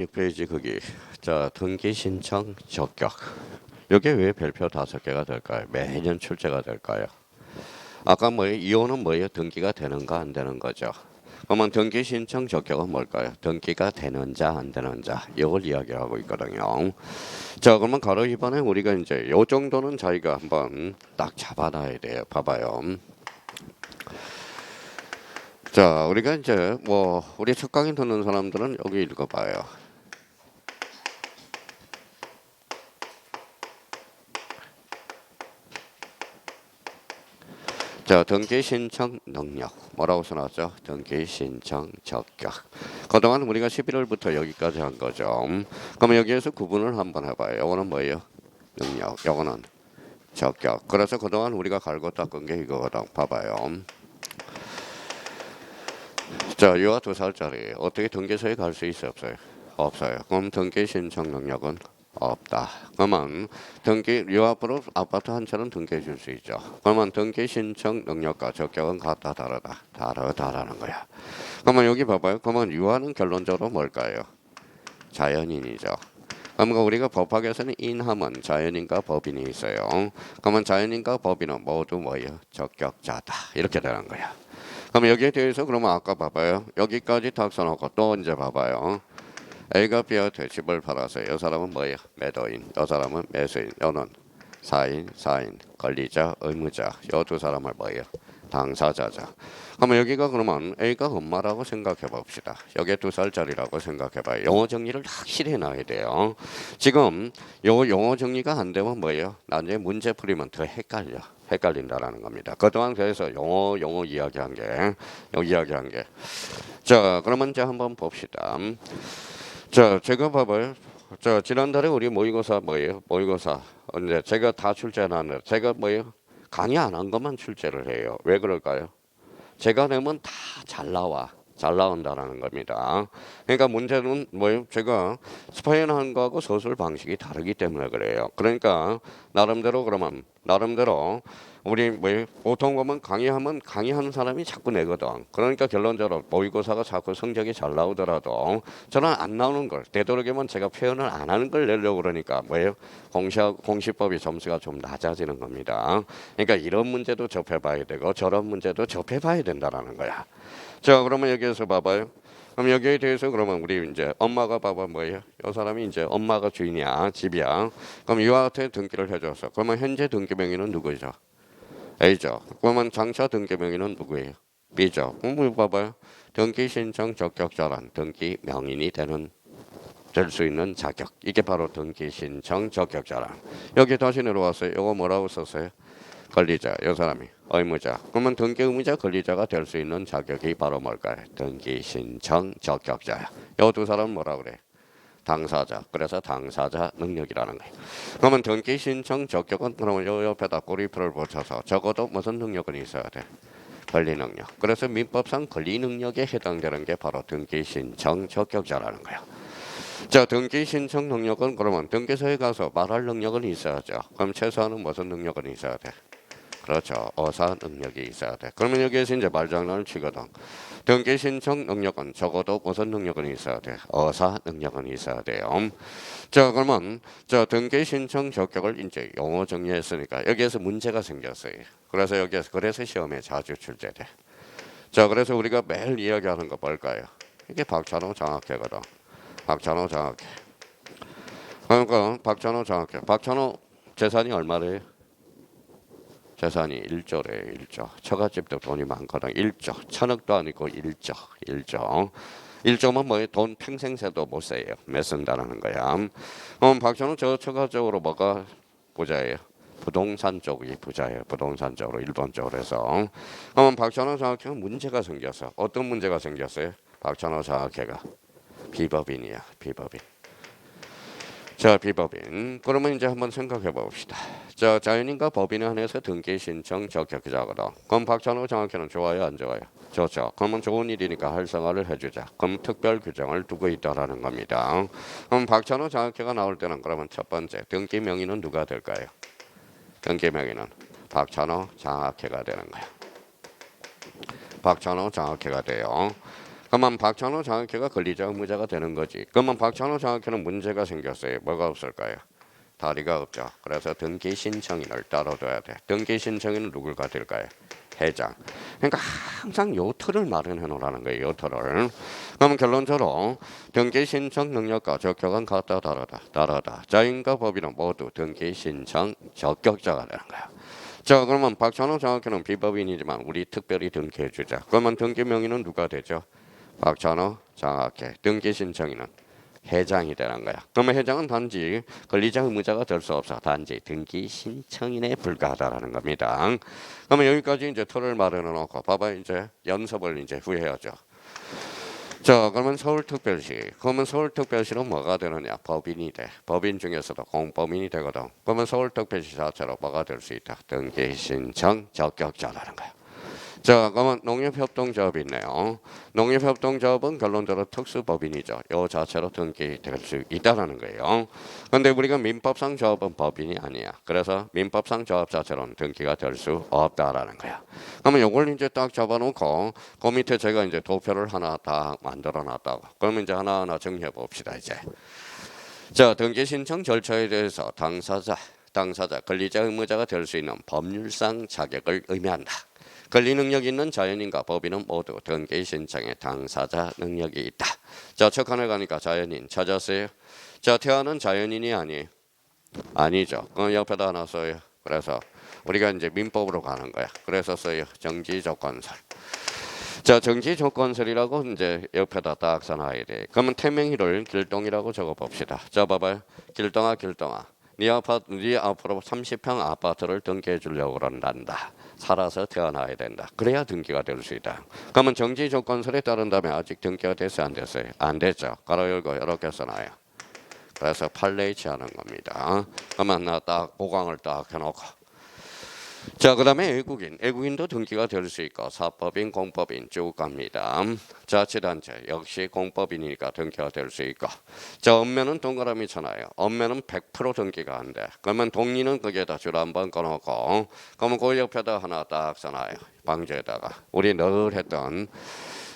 6페이지 거기 자 등기 신청 적격 이게 왜 별표 5개가 될까요? 매년 출제가 될까요? 아까 뭐예요? 이혼은 뭐예요? 등기가 되는가 안 되는 거죠. 그러면 등기 신청 적격은 뭘까요? 등기가 되는 자 안 되는 자 이걸 이야기하고 있거든요. 자 그러면 가로 2번에 우리가 이제 요 정도는 저희가 한번 딱 잡아놔야 돼요. 봐봐요. 자 우리가 이제 뭐 우리 첫 강의 듣는 사람들은 여기 읽어봐요. 자, 등기 신청 능력 뭐라고 써놨죠? 등기 신청 적격. 그동안 우리가 11월부터 여기까지 한 거죠. 그럼 여기에서 구분을 한번 해봐요. 요거는 뭐예요? 능력. 요거는 적격. 그래서 그동안 우리가 갈고 닦은 게 이거거든. 봐봐요. 자, 유아 2살짜리 어떻게 등기소에 갈 수 있어요? 없어요? 없어요. 그럼 등기 신청 능력은 없다. 그러면 등기 요 앞으로 아파트 한 채는 등기해 줄 수 있죠. 그러면 등기 신청 능력과 적격은 같다 다르다. 다르다라는 거야. 그러면 여기 봐봐요. 그러면 유아는 결론적으로 뭘까요? 자연인이죠. 그러면 우리가 법학에서는 인하면 자연인과 법인이 있어요. 그러면 자연인과 법인은 모두 뭐예요? 적격자다. 이렇게 되는 거야. 그럼 여기에 대해서 그러면 아까 봐봐요. 여기까지 딱 써놓고 또 이제 봐봐요. A가 B한테 집을 팔아서 이 사람은 뭐예요? 매도인, 이 사람은 매수인, 요는 사인, 권리자, 의무자. 요 두 사람을 뭐예요? 당사자자. 그러면 여기가 그러면 A가 엄마라고 생각해 봅시다. 여기 2살짜리라고 생각해 봐요. 영어 정리를 확실히 해놔야 돼요. 지금 요 영어 정리가 안 되면 뭐예요? 나중에 문제 풀이면 더 헷갈린다라는 겁니다. 그동안 그래서 영어 이야기한 게 자, 그러면 이제 한번 봅시다. 자, 제가 봐봐요. 자, 지난달에 우리 모의고사 뭐예요? 모의고사. 근데 제가 다 출제해놨는데 제가 뭐예요? 강의 안 한 것만 출제를 해요. 왜 그럴까요? 제가 내면 다 잘 나온다라는 겁니다. 그러니까 문제는 뭐예요? 제가 스파이한 거하고 서술 방식이 다르기 때문에 그래요. 그러니까 나름대로 우리 뭐 보통 보면 강의하는 사람이 자꾸 내거든. 그러니까 결론적으로 모의고사가 자꾸 성적이 잘 나오더라도 저는 안 나오는 걸 되도록이면 제가 표현을 안 하는 걸 내려고 그러니까 뭐예요? 공시법이 점수가 좀 낮아지는 겁니다. 그러니까 이런 문제도 접해봐야 되고 저런 문제도 접해봐야 된다라는 거야. 자 그러면 여기에서 봐봐요. 그럼 여기에 대해서 그러면 우리 이제 엄마가 봐봐 뭐예요? 이 사람이 이제 엄마가 주인이야 집이야. 그럼 유아한테 등기를 해줘서 그러면 현재 등기 명의는 누구죠? A죠. 그러면 장차 등기 명의는 누구예요? B죠. 그럼 봐봐요. 등기 신청 적격자란 등기 명인이 될 수 있는 자격. 이게 바로 등기 신청 적격자란. 여기 다시 내려왔어요. 이거 뭐라고 썼어요? 권리자. 이 사람이 의무자. 그러면 등기 의무자 권리자가 될 수 있는 자격이 바로 뭘까요? 등기 신청 적격자야. 이 두 사람은 뭐라 그래? 당사자. 그래서 당사자 능력이라는 거예요. 그러면 등기 신청 적격은 그러면 요 옆에다 꼬리표를 붙여서 적어도 무슨 능력은 있어야 돼? 권리 능력. 그래서 민법상 권리 능력에 해당되는 게 바로 등기 신청 적격자라는 거예요. 자, 등기 신청 능력은 그러면 등기소에 가서 말할 능력은 있어야죠. 그럼 최소한은 무슨 능력은 있어야 돼? 그렇죠. 어사 능력이 있어야 돼. 그러면 여기에서 이제 말장난을 치거든. 등기 신청 능력은 적어도 무슨 능력은 있어야 돼? 어사 능력은 있어야 돼요. 자, 그러면 저 등기 신청 적격을 이제 용어 정리했으니까 여기에서 문제가 생겼어요. 그래서 시험에 자주 출제돼. 자, 그래서 우리가 매일 이야기하는 거 뭘까요? 이게 박찬호 장학회거든. 박찬호 장학회. 그러니까 박찬호 장학회. 박찬호 재산이 얼마래요? 재산이 1조래요. 1조. 처갓집도 돈이 많거든. 1조. 1,000억도 아니고 1조. 1조면 뭐예요? 돈 평생 새도 못 써요. 못 쓴다는 거야. 박찬호 처가적으로 뭐가 부자예요? 부동산 쪽이 부자예요. 부동산 쪽으로 일본 쪽으로 해서. 그럼 박찬호 장학회가 문제가 생겼어. 어떤 문제가 생겼어요? 박찬호 장학회가 비법인이야. 비법인. 자, 비법인. 그러면 이제 한번 생각해 봅시다. 자, 자연인과 법인에 한해서 등기 신청 적격자거든. 그럼 박찬호 장학회는 좋아요, 안 좋아요? 좋죠. 그러면 좋은 일이니까 활성화를 해주자. 그럼 특별 규정을 두고 있다라는 겁니다. 그럼 박찬호 장학회가 나올 때는 그러면 첫 번째 등기 명의는 누가 될까요? 등기 명의는 박찬호 장학회가 되는 거야. 박찬호 장학회가 돼요. 그러면 박찬호 장학회가 권리자 의무자가 되는 거지. 그러면 박찬호 장학회는 문제가 생겼어요. 뭐가 없을까요? 다리가 없죠. 그래서 등기 신청인을 따로 둬야 돼. 등기 신청인은 누굴 가질까요? 회장. 그러니까 항상 요 틀을 마련해 놓으라는 거예요. 요 틀을. 그러면 결론적으로 등기 신청 능력과 적격은 같다 다르다. 자인과 법인은 모두 등기 신청 적격자가 되는 거야. 자, 그러면 박찬호 장학회는 비법인이지만 우리 특별히 등기해 주자. 그러면 등기 명의는 누가 되죠? 박찬호 장학회. 등기 신청인은 회장이 되는 거야. 그러면 회장은 단지 권리자 의무자가 될 수 없어. 단지 등기 신청인에 불과하다라는 겁니다. 그러면 여기까지 이제 틀을 마련해 놓고 봐봐 이제 연습을 이제 후해야죠. 자, 그러면 서울특별시. 그러면 서울특별시는 뭐가 되느냐? 법인이 돼. 법인 중에서도 공법인이 되거든. 그러면 서울특별시 자체로 뭐가 될 수 있다? 등기 신청 적격자라는 거야. 자, 그러면 농협협동조합이 있네요. 농협협동조합은 결론적으로 특수법인이죠. 이 자체로 등기될 수 있다는 거예요. 그런데 우리가 민법상 조합은 법인이 아니야. 그래서 민법상 조합 자체로는 등기가 될 수 없다라는 거야. 그러면 이걸 이제 딱 잡아놓고 그 밑에 제가 이제 도표를 하나 딱 만들어놨다고. 그러면 이제 하나하나 정리해 봅시다 이제. 자, 등기 신청 절차에 대해서 당사자, 권리자 의무자가 될 수 있는 법률상 자격을 의미한다. 권리 능력이 있는 자연인과 법인은 모두 등기 신청에 당사자 능력이 있다. 자, 첫 칸에 가니까 자연인 찾았어요? 자, 태아는 자연인이 아니죠. 그 옆에다 하나 써요. 그래서 우리가 이제 민법으로 가는 거야. 그래서 써요. 정지조건설. 자, 정지조건설이라고 이제 옆에다 딱 써놔야 돼. 그러면 태명희를 길동이라고 적어봅시다. 자, 봐봐요. 길동아. 네 앞으로 30평 아파트를 등기해 주려고 그런단다. 살아서 태어나야 된다. 그래야 등기가 될 수 있다. 그러면 정지조건설에 따른다면 아직 등기가 됐어요? 안 됐어요? 안 됐죠. 가로 열고 이렇게 써놔요. 그래서 판례치 하는 겁니다. 그러면 나 딱 보강을 딱 해놓고. 자, 그 다음에 애국인도 등기가 될 수 있고 사법인, 공법인 쭉 갑니다. 자치단체 역시 공법인이니까 등기가 될 수 있고. 자, 읍면은 동그라미 쳐놔요. 읍면은 100% 등기가 안 돼. 그러면 동리는 거기에다 줄 한번 꺼놓고 그러면 그 옆에다 하나 딱 써놔요. 방지에다가 우리 늘 했던.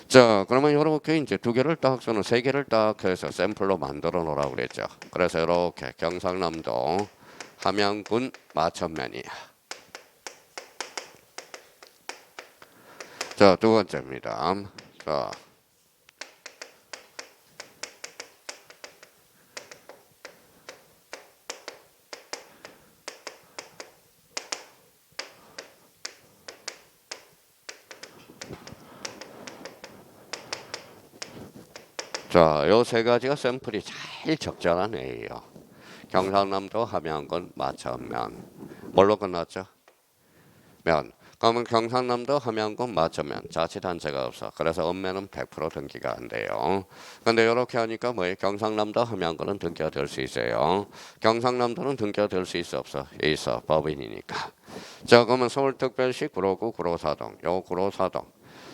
자, 그러면 이렇게 이제 두 개를 딱 써는 세 개를 딱 해서 샘플로 만들어 놓으라고 그랬죠. 그래서 이렇게 경상남도 함양군 마천면이야. 자, 두 번째입니다. 자, 요 세 가지가 샘플이 제일 적절한 애예요. 경상남도 함양군 마천면. 뭘로 끝났죠? 면. 그러면 경상남도 함양군 마천면 자치단체가 없어. 그래서 읍면은 100% 등기가 안 돼요. 근데 이렇게 하니까 뭐예요? 경상남도 함양군은 등기가 될 수 있어요. 경상남도는 등기가 될 수 있어 없어? 있어. 법인이니까. 자, 그러면 서울특별시 구로구 구로사동. 요 구로사동.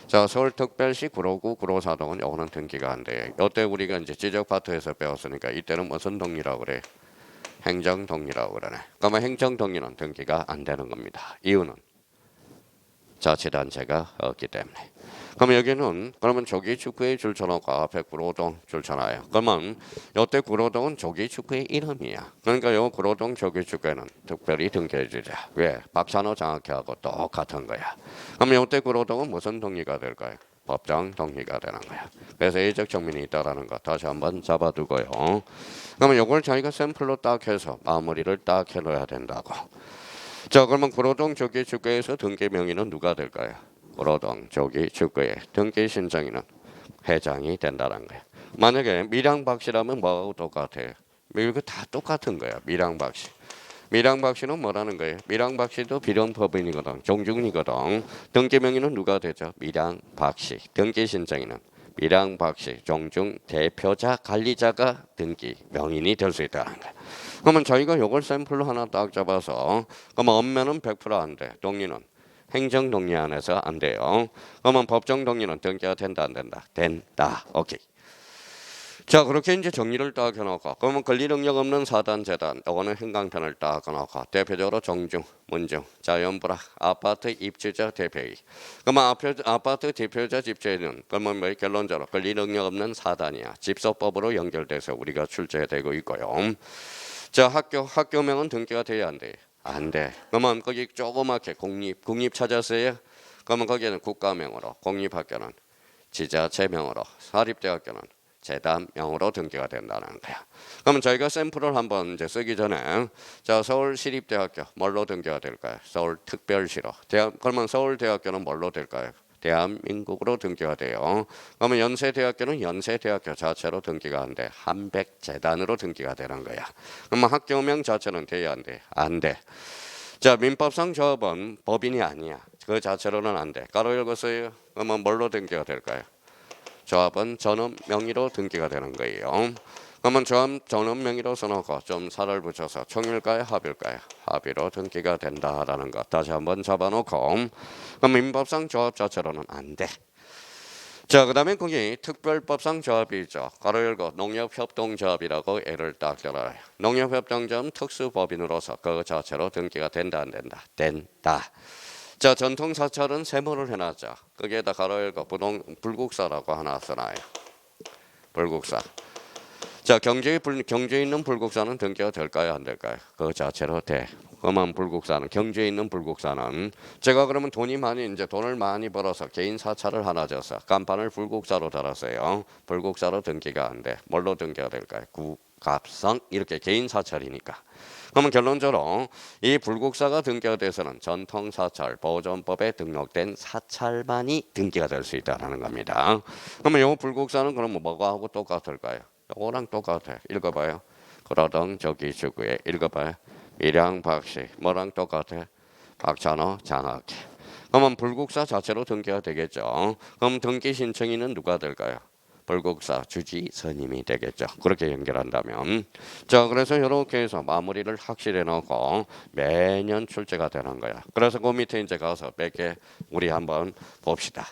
자, 서울특별시 구로구 구로사동은 요거는 등기가 안 돼요. 이때 우리가 이제 지적파트에서 배웠으니까 이때는 무슨 동리라고 그래? 행정동리라고 그러네. 그러면 행정동리는 등기가 안 되는 겁니다. 이유는 자치단체가 없기 때문에. 그러면 여기는 그러면 조기축구의 줄쳐놓고 앞에 구로동 줄쳐놔요. 그러면 이때 구로동은 조기축구의 이름이야. 그러니까 요 구로동 조기축구에는 특별히 등기해주자. 왜? 박찬호 장학회하고 똑같은 거야. 그러면 이때 구로동은 무슨 동리가 될까요? 법정 동리가 되는 거야. 그래서 예적 정민이 있다라는 거 다시 한번 잡아두고요. 그러면 이걸 저희가 샘플로 딱 해서 마무리를 딱 해놓아야 된다고. 자, 그러면 구로동 조기축구에서 등기 명의는 누가 될까요? 구로동 조기축구의 등기 신청인은 회장이 된다는 거예요. 만약에 밀양박씨라면 뭐하고 똑같아요? 이거 다 똑같은 거야. 밀양박씨. 밀양박씨는 뭐라는 거예요? 밀양박씨도 비령법인이거든. 종중이거든. 등기 명의는 누가 되죠? 밀양박씨. 등기 신청인은 밀양박씨 종중 대표자 관리자가 등기 명인이 될 수 있다는 거예요. 그러면 저희가 이걸 샘플로 하나 딱 잡아서 그러면 읍면은 100%안 돼. 동리는 행정동리 안에서 안 돼요. 그러면 법정동리는 등기가 된다 안 된다? 된다. 오케이. 자, 그렇게 이제 정리를 딱 해놓고, 그러면 권리 능력 없는 사단, 재단, 요거는 행강편을 딱 해놓고, 대표적으로 정중, 문중, 자연불악, 아파트 입주자 대표의. 그러면 아파트 대표자 집주인은, 그러면 뭐 결론적으로 권리 능력 없는 사단이야. 집소법으로 연결돼서 우리가 출제되고 있고요. 자, 학교명은 등기가 돼야 안 돼. 안 돼. 그러면 거기 조그맣게 국립 찾았어요. 그러면 거기에는 국가명으로, 공립학교는 지자체명으로, 사립대학교는 재단명으로 등기가 된다는 거야. 그러면 저희가 샘플을 한번 이제 쓰기 전에 자, 서울시립대학교 뭘로 등기가 될까요? 서울특별시로. 그러면 서울대학교는 뭘로 될까요? 대한민국으로 등기가 돼요. 그러면 연세대학교는 연세대학교 자체로 등기가 안 돼. 한백재단으로 등기가 되는 거야. 그러면 학교명 자체는 돼야 안 돼? 안 돼. 자, 민법상 조합은 법인이 아니야. 그 자체로는 안 돼. 가로 읽었어요. 그러면 뭘로 등기가 될까요? 조합은 전업 명의로 등기가 되는 거예요. 그러면 조합 전업 명의로 써놓고 좀 살을 붙여서 총일까요? 합일까요? 합의로 등기가 된다라는 것 다시 한번 잡아놓고 그럼 민법상 조합 자체로는 안 돼. 자, 그 다음에 거기 특별법상 조합이 있죠. 가로 열고 농협협동조합이라고 애를 딱 들어요. 농협협동조합은 특수법인으로서 그 자체로 등기가 된다 안 된다? 된다. 자, 전통사찰은 세모를 해놨죠. 거기에다 가로 열고 불국사라고 하나 써놔요. 불국사. 자, 경제에 있는 불국사는 등기가 될까요 안 될까요? 그 자체로 돼. 그만 불국사는 경제에 있는 불국사는 제가 그러면 돈을 많이 벌어서 개인 사찰을 하나 져서 간판을 불국사로 달았어요. 불국사로 등기가 안 돼. 뭘로 등기가 될까요? 국갑성 이렇게 개인 사찰이니까. 그러면 결론적으로 이 불국사가 등기가 돼서는 전통사찰 보존법에 등록된 사찰만이 등기가 될 수 있다는 겁니다. 그러면 이 불국사는 그러면 뭐가 하고 똑같을까요? 요거랑 똑같아요. 읽어봐요. 그러던 저기 주구에 읽어봐요. 밀양 박씨 뭐랑 똑같아? 박찬호 장학회. 그러면 불국사 자체로 등기가 되겠죠. 그럼 등기 신청인은 누가 될까요? 불국사 주지 스님이 되겠죠. 그렇게 연결한다면 자, 그래서 이렇게 해서 마무리를 확실히 해놓고 매년 출제가 되는 거야. 그래서 그 밑에 이제 가서 몇 개 우리 한번 봅시다.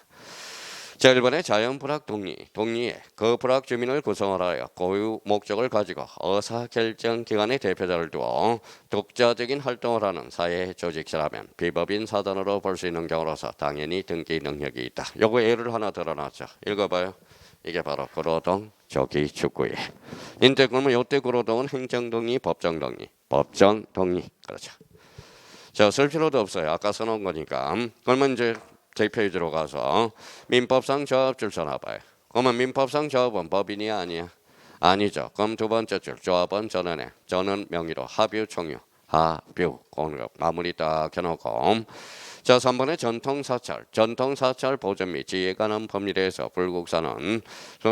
자, 1번에 자연불악 동리에 그 불악 주민을 구성하여 고유 목적을 가지고 의사결정기관의 대표자를 두어 독자적인 활동을 하는 사회 조직이라면 비법인 사단으로 볼 수 있는 경우로서 당연히 등기 능력이 있다. 요거 예를 하나 들어놨죠. 읽어봐요. 이게 바로 구로동 조기 축구회. 인데 그러면 요때 구로동은 행정동리, 법정동리, 그렇죠. 자, 쓸 필요도 없어요. 아까 써놓은 거니까. 그러면 이제 제 페이지로 가서 민법상 조합줄 써놔봐요. 그러면 민법상 조합은 법인이 아니야? 아니죠. 그럼 두 번째 줄 조합은 전원에 전원 명의로 합유 총유 합유 오늘 마무리 딱 해놓고 자, 3번에 전통사찰 보존 및 지혜에 관한 법률에서 불국사는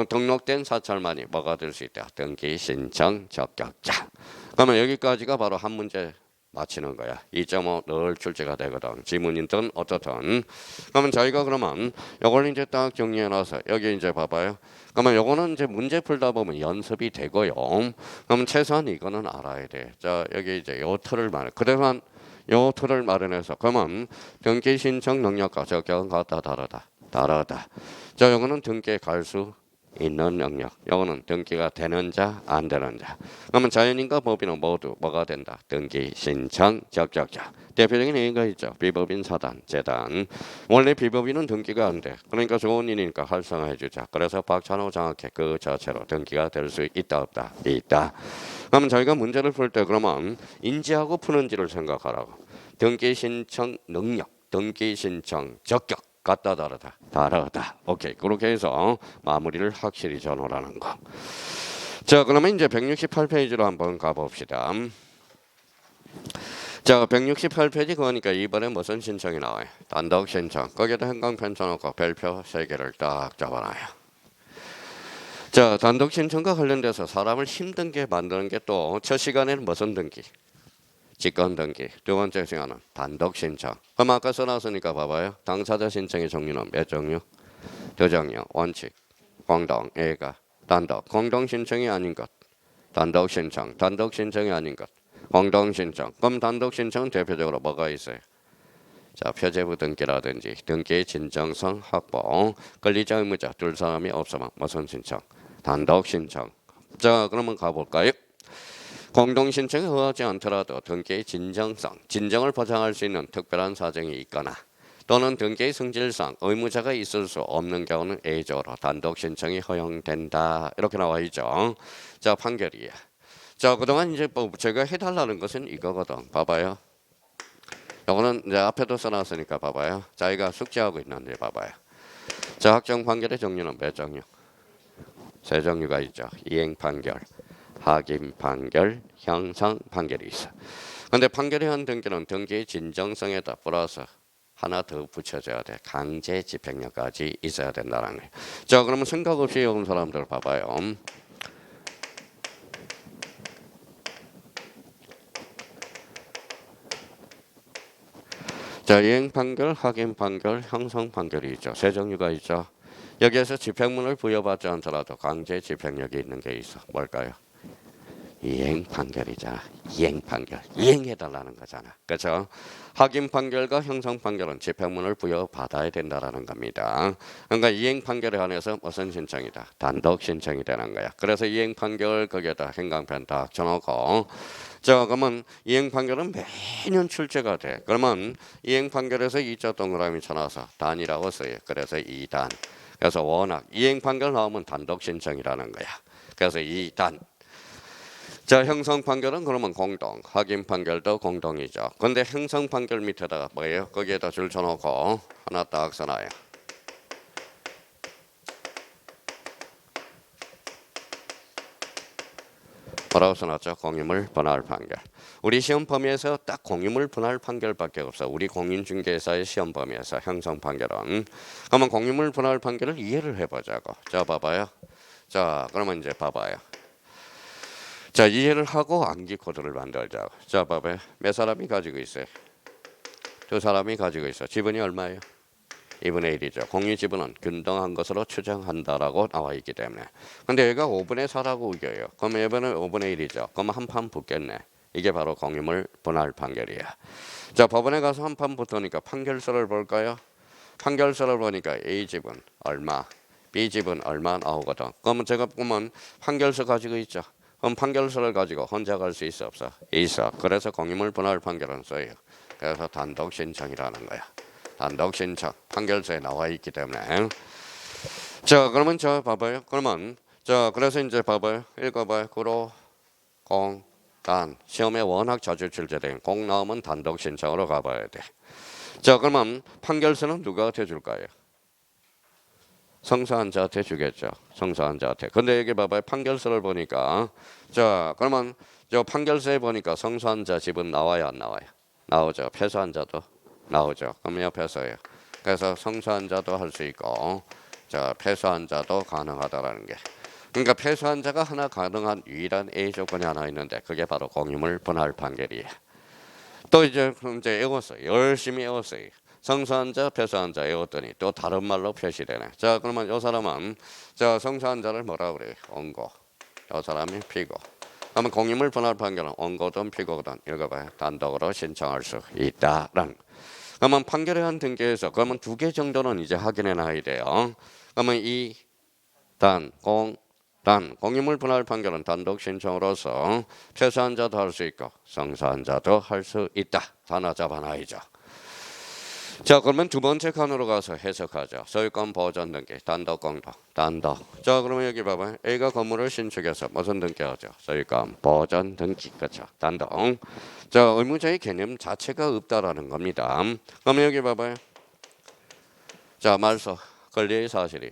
등록된 사찰만이 뭐가 될 수 있다? 등기 신청 적격자. 그러면 여기까지가 바로 한 문제 맞히는 거야. 2.5 늘 출제가 되거든. 지문이든 어떻든. 그러면 저희가 그러면 요걸 이제 딱 정리해놔서 여기 이제 봐봐요. 그러면 요거는 이제 문제 풀다 보면 연습이 되고요. 그러면 최소한 이거는 알아야 돼. 자, 여기 이제 요 틀을 말해. 그동안 요 틀을 마련해서 그러면 등기 신청 능력과 적격은 같다 다르다. 자, 요거는 등기에 갈 수 있는 영역. 요거는 등기가 되는 자, 안 되는 자. 그러면 자연인과 법인은 모두 뭐가 된다? 등기, 신청, 적격자. 대표적인 예가 있죠. 비법인 사단, 재단. 원래 비법인은 등기가 안 돼. 그러니까 좋은 일이니까 활성화해 주자. 그래서 박찬호 장학회 그 자체로 등기가 될 수 있다 없다? 있다. 그러면 저희가 문제를 풀 때 그러면 인지하고 푸는지를 생각하라고. 등기 신청 능력, 등기 신청 적격. 같다 다르다. 오케이. 그렇게 해서 마무리를 확실히 전하라는 거. 자, 그러면 이제 168페이지로 한번 가봅시다. 자, 168페이지 그거니까 이번에 무슨 신청이 나와요? 단독 신청. 거기에다 행강편 쳐놓고 별표 3개를 딱 잡아놔요. 자, 단독 신청과 관련돼서 사람을 힘든게 만드는 게 또 첫 시간에는 무슨 등기? 직권 등기. 두 번째 시간은 단독 신청. 그럼 아까 써놨으니까 봐봐요. 당사자 신청의 종류는 몇 종류? 두 종류. 원칙, 공동, 예가, 단독. 공동 신청이 아닌 것. 단독 신청. 단독 신청이 아닌 것. 공동 신청. 그럼 단독 신청은 대표적으로 뭐가 있어요? 자, 표제부 등기라든지 등기의 진정성 확보, 권리자 의무자 둘 사람이 없으면 무슨 신청? 단독 신청. 자, 그러면 가볼까요? 공동신청에 의하지 않더라도 등기의 진정을 보장할 수 있는 특별한 사정이 있거나 또는 등기의 성질상 의무자가 있을 수 없는 경우는 A조로 단독 신청이 허용된다. 이렇게 나와 있죠. 자, 판결이야. 자, 그동안 이제 뭐 제가 해달라는 것은 이거거든. 봐봐요. 요거는 이제 앞에도 써놨으니까 봐봐요. 자기가 숙지하고 있는데 봐봐요. 자, 확정 판결의 종류는 몇 종류? 세 종류가 있죠. 이행 판결, 하kim 판결, 형성 판결이 있어. 근데 판결의 한 등기는 등기의 진정성에다 플러스 하나 더 붙여줘야 돼. 강제 집행력까지 있어야 된다는 거예요. 자, 그러면 생각 없이 온 사람들 봐봐요. 자, 이행 판결, 하kim 판결, 형성 판결이 있죠. 세 종류가 있죠. 여기에서 집행문을 부여받지 않더라도 강제 집행력이 있는 게 있어. 뭘까요? 이행 판결이잖아. 이행 판결. 이행해달라는 거잖아. 그렇죠? 하kim 판결과 형성 판결은 집행문을 부여받아야 된다라는 겁니다. 그러니까 이행 판결에 한해서 무슨 신청이다? 단독 신청이 되는 거야. 그래서 이행 판결 거기에다 행강편 딱 쳐놓고 자, 그러면 이행 판결은 매년 출제가 돼. 그러면 이행 판결에서 2자 동그라미 쳐놔서 단이라고 써요. 그래서 2단. 그래서 워낙 이행 판결 나오면 단독 신청이라는 거야. 그래서 2단. 자, 형성 판결은 그러면 공동, 하kim 판결도 공동이죠. 근데 형성 판결 밑에다가 뭐예요? 거기에다 줄 쳐놓고 하나 딱 써놔요. 뭐라고 써놨죠? 공유물 분할 판결. 우리 시험 범위에서 딱 공유물 분할 판결밖에 없어. 우리 공인중개사의 시험 범위에서 형성 판결은. 그러면 공유물 분할 판결을 이해를 해보자고. 자, 봐봐요. 자, 그러면 이제 봐봐요. 자, 이해를 하고 암기 코드를 만들자고. 자, 봐봐요. 몇 사람이 가지고 있어요? 두 사람이 가지고 있어. 지분이 얼마예요? 2분의 1이죠. 공유 지분은 균등한 것으로 추정한다라고 나와 있기 때문에. 근데 얘가 5분의 4라고 우겨요. 그럼 이번에 5분의 1이죠. 그럼 한 판 붙겠네. 이게 바로 공유물 분할 판결이야. 자, 법원에 가서 한 판 붙으니까 판결서를 볼까요? 판결서를 보니까 A 지분 얼마, B 지분 얼마 나오거든. 그러면 제가 보면 판결서 가지고 있죠. 그럼 판결서를 가지고 혼자 갈 수 있어 없어? 있어. 그래서 공유물 분할 판결은 써요. 그래서 단독 신청이라는 거야. 단독 신청 판결서에 나와 있기 때문에. 자, 그러면 저 봐봐요. 그러면 자, 그래서 이제 봐봐요. 읽어봐요. 구로 공 단 시험에 워낙 자주 출제된 공 나오면 단독 신청으로 가봐야 돼. 자, 그러면 판결서는 누구한테 줄까요? 성사한 자한테 주겠죠. 성사한 자한테. 근데 여기 봐봐요. 판결서를 보니까 자, 그러면 저 판결서에 보니까 성사한 자 지분 나와요, 안 나와요? 나오죠. 패소한 자도 나오죠. 그럼 옆에서요. 그래서 성사한 자도 할 수 있고 자, 패소한 자도 가능하다라는 게. 그러니까 패소한 자가 하나 가능한 유일한 A 조건이 하나 있는데 그게 바로 공유물 분할 판결이에요. 또 이제 외웠어요. 열심히 외웠어요. 성사한 자, 패소한 자 외웠더니 또 다른 말로 표시되네. 자, 그러면 이 사람은 자, 성사한 자를 뭐라 그래요? 원고. 이 사람이 피고. 그러면 공유물 분할 판결은 원고든 피고든 읽어봐요. 단독으로 신청할 수 있다라는. 그러면 판결에 한 등기에서 그러면 두 개 정도는 이제 확인해 놔야 돼요. 그러면 이 단, 공유물 분할 판결은 단독 신청으로서 패소한 자도 할 수 있고 성사한 자도 할 수 있다. 하나 잡아놔야죠. 자, 그러면 두 번째 칸으로 가서 해석하죠. 소유권 보전 등기 단독 공동 단독. 자, 그러면 여기 봐봐요. A가 건물을 신축해서 무슨 등기하죠? 소유권 보전 등기. 그렇죠. 단독. 자, 의무자의 개념 자체가 없다라는 겁니다. 그러면 여기 봐봐요. 자, 말소 권리의 사실이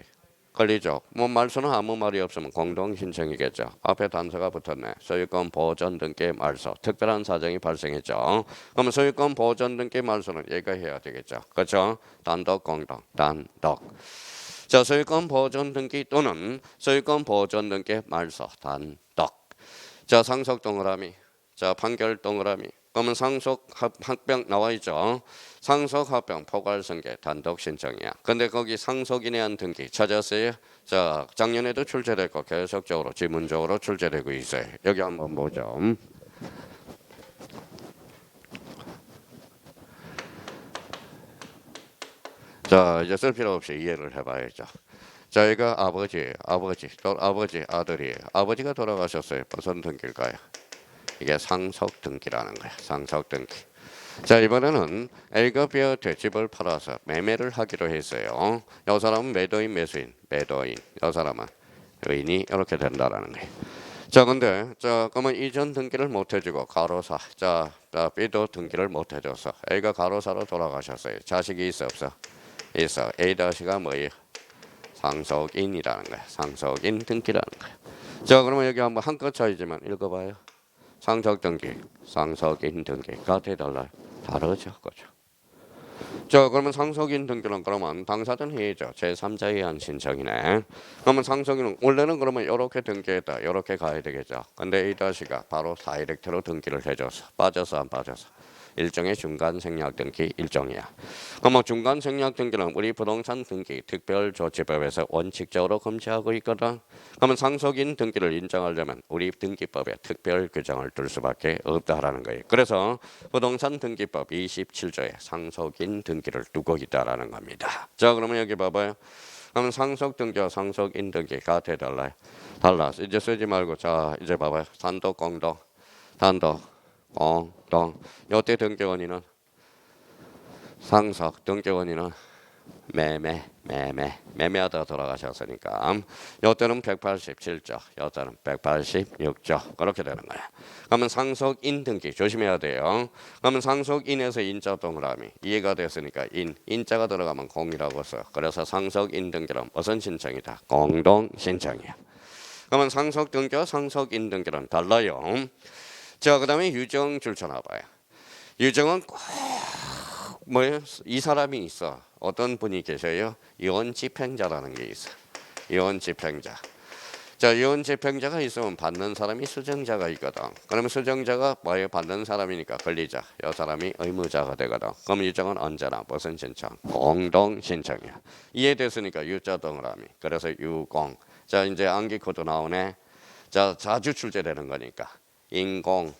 걸리죠. 뭐 말소는 아무 말이 없으면 공동 신청이겠죠. 앞에 단서가 붙었네. 소유권 보전 등기 말소. 특별한 사정이 발생했죠. 그러면 소유권 보전 등기 말소는 얘가 해야 되겠죠. 그렇죠? 단독 공동 단독. 자, 소유권 보전 등기 또는 소유권 보전 등기 말소 단독. 자, 상속 동그라미. 자, 판결 동그라미. 그러면 상속 합병 나와 있죠. 상속 합병 포괄승계 단독 신청이야. 근데 거기 상속인에 한 등기 찾았어요? 자, 작년에도 출제됐고 계속적으로 지문적으로 출제되고 있어요. 여기 한번 보죠. 자, 이제 쓸 필요 없이 이해를 해봐야죠. 자, 이거 아버지, 또 아버지, 아들이에요. 아버지가 돌아가셨어요. 무슨 등기일까요? 이게 상속 등기라는 거야. 상속 등기. 자, 이번에는 A가 B한테 집을 팔아서 매매를 하기로 했어요. 이 사람은 매도인, 매수인, 매도인. 이 사람은 의인이 이렇게 된다라는 거예요. 자, 근데 그러면 이전 등기를 못 해주고 가로사. 자, B도 등기를 못 해줘서 A가 가로사로 돌아가셨어요. 자식이 있어 없어? 있어. A-가 뭐예요? 상속인이라는 거야. 상속인 등기라는 거야. 자, 그러면 여기 한번 한 끗 차이지만 읽어봐요. 상속 등기, 상속인 등기 같아 달라요? 다르죠, 그렇죠? 자, 그러면 상속인 등기는 그러면 당사자 해야죠. 제3자에 의한 신청이네. 그러면 상속인은 원래는 그러면 이렇게 등기했다, 이렇게 가야 되겠죠. 근데 A-가 바로 다이렉트로 등기를 해줘서 빠져서 안 빠져서 일종의 중간 생략 등기 일종이야. 그러면 중간 생략 등기는 우리 부동산 등기 특별조치법에서 원칙적으로 금지하고 있거든. 그러면 상속인 등기를 인정하려면 우리 등기법에 특별 규정을 둘 수밖에 없다라는 거예요. 그래서 부동산 등기법 27조에 상속인 등기를 두고 있다라는 겁니다. 자, 그러면 여기 봐봐요. 그러면 상속 등기와 상속인 등기 같아 달라요? 달라. 이제 쓰지 말고 자, 이제 봐봐요. 단독 공동, 단독 공동. 요때 등기원인은 상속, 등기원인은 매매하다가 돌아가셨으니까 요때는 187조, 요때는 186조 그렇게 되는 거야. 그러면 상속인 등기 조심해야 돼요. 그러면 상속인에서 인자 동그라미 이해가 됐으니까 인자가 들어가면 공이라고 써. 그래서 상속인 등기는 무슨 신청이다? 공동 신청이야. 그러면 상속 등기와 상속인 등기는 달라요. 자, 그다음에 유정 줄쳐놔봐요. 유정은 꼭 뭐예요? 이 사람이 있어. 어떤 분이 계셔요? 이혼 집행자라는 게 있어. 이혼 집행자. 자, 이혼 집행자가 있으면 받는 사람이 수정자가 있거든. 그러면 수정자가 뭐예요? 받는 사람이니까 권리자. 이 사람이 의무자가 되거든. 그럼 유정은 언제나 무슨 신청? 공동 신청이야. 이해됐으니까 유자 동그라미. 그래서 유공. 자, 이제 암기 코드 나오네. 자, 자주 출제되는 거니까. 인공,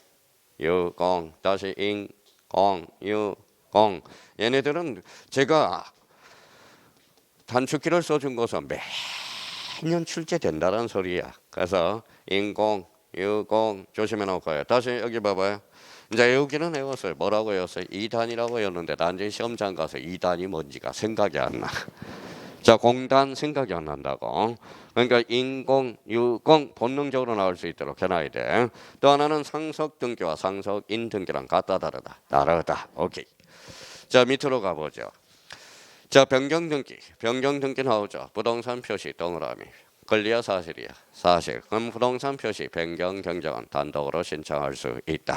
유공, 다시 인공, 유공. 얘네들은 제가 단축키를 써준 것은 매년 출제된다는 소리야. 그래서 인공, 유공 조심해 놓을 거예요. 다시 여기 봐봐요. 이제 여기는 외웠어요. 뭐라고 외웠어요? 2단이라고 외웠는데 나중에 시험장 가서 2단이 뭔지가 생각이 안 나. 자, 공단 생각이 안 난다고. 그러니까 인공, 유공 본능적으로 나올 수 있도록 해놔야 돼. 또 하나는 상속 등기와 상속인 등기랑 같다 다르다. 다르다. 오케이. 자, 밑으로 가보죠. 자, 변경 등기 나오죠. 부동산 표시 동그라미. 권리야 사실이야? 사실. 그럼 부동산 표시 변경 경정은 단독으로 신청할 수 있다.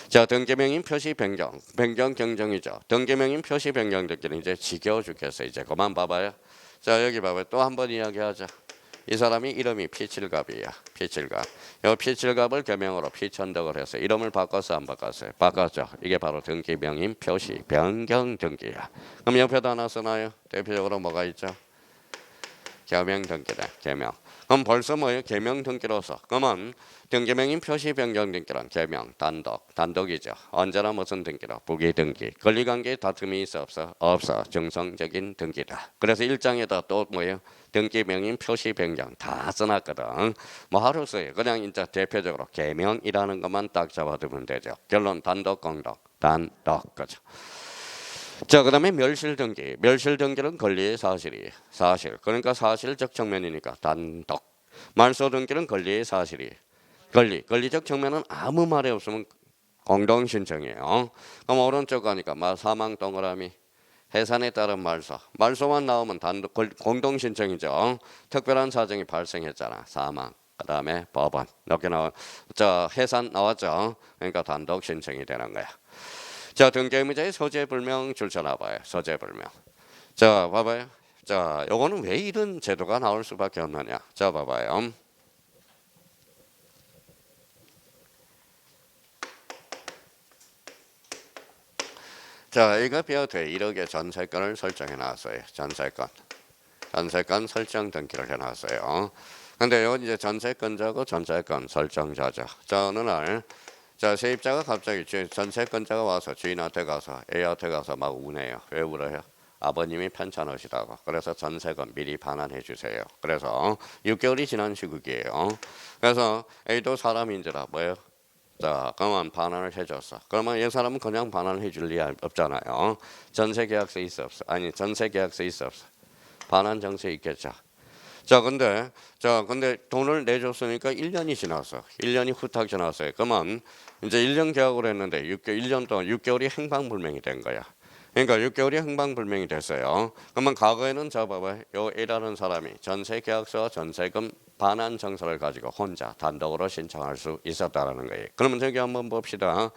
자, 등기명인 표시 변경 경정이죠. 등기명인 표시 변경 등기는 이제 지겨워 죽겠어요. 이제 그만 봐봐요. 자, 여기 봐봐요. 또 한 번 이야기하자. 이 사람이 이름이 피칠갑이야. 피칠갑. 이 피칠갑을 개명으로 피천덕을 해서 이름을 바꿨어 안 바꿨어요? 바꿨죠. 이게 바로 등기명인 표시 변경 등기야. 그럼 옆에다 하나 써놔요. 대표적으로 뭐가 있죠? 개명 등기다. 개명. 그럼 벌써 뭐예요? 개명 등기로서. 그러면 등기명인 표시 변경 등기란 개명 단독이죠. 언제나 무슨 등기로? 부기 등기. 권리관계 다툼이 있어 없어? 없어. 정성적인 등기다. 그래서 1장에다 또 뭐예요? 등기명인 표시 변경 다 써놨거든. 뭐 하루 써요. 그냥 이제 대표적으로 개명이라는 것만 딱 잡아두면 되죠. 결론 단독 공동 단독 거죠. 자, 그다음에 멸실등기. 멸실등기는 권리의 사실이에요. 사실. 그러니까 사실적 측면이니까 단독. 말소등기는 권리의 사실이에요. 권리적 측면은 아무 말이 없으면 공동 신청이에요. 그럼 오른쪽 가니까 사망 동그라미. 해산에 따른 말소만 나오면 단독 공동 신청이죠. 특별한 사정이 발생했잖아. 사망. 그다음에 법원. 이렇게 자, 해산 나왔죠. 그러니까 단독 신청이 되는 거야. 자, 등기의무자의 소재불명 줄쳐놔봐요. 소재불명. 자, 봐봐요. 자, 요거는 왜 이런 제도가 나올 수밖에 없느냐. 자, 봐봐요. 자, 이거 비어돼 1억의 전세권을 설정해 놨어요. 전세권 설정 등기를 해 놨어요. 근데 이건 이제 전세권자고 전세권 설정자죠. 자, 어느 날 자, 세입자가 갑자기 전세권자가 와서 주인한테 가서 A한테 가서 막 우네요. 왜 울어요? 아버님이 편찮으시다고. 그래서 전세금 미리 반환해 주세요. 그래서 6개월이 지난 시국이에요. 그래서 A도 사람인지라 뭐예요? 자, 그러면 반환을 해줬어. 그러면 이 사람은 그냥 반환해 줄 리 없잖아요. 전세 계약서 있어 없어? 아니, 전세 계약서 있어 없어? 반환 정세 있겠죠. 근데 돈을 내줬으니까 1년이 지났어. 1년이 후딱 지났어요. 그러면 이제 1년 계약을 했는데 1년 동안 6개월이 행방불명이 된 거야. 그러니까 6개월이 행방불명이 됐어요. 그러면 과거에는 저 봐봐요. 요 A라는 사람이 전세 계약서와 전세금 반환 정서를 가지고 혼자 단독으로 신청할 수 있었다라는 거예요. 그러면 저기 한번 봅시다.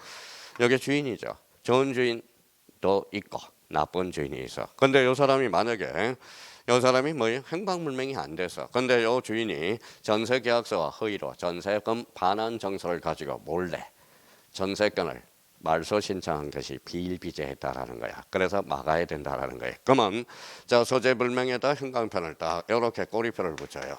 여기 주인이죠. 좋은 주인도 있고 나쁜 주인이 있어. 근데 요 사람이 만약에 요 사람이 뭐예요? 행방불명이 안 돼서. 근데 요 주인이 전세 계약서와 허위로 전세금 반환 정서를 가지고 몰래 전세권을 말소 신청한 것이 비일비재했다라는 거야. 그래서 막아야 된다라는 거예요. 그러면 자 소재 불명에다 형광펜을 딱 이렇게 꼬리표를 붙여요.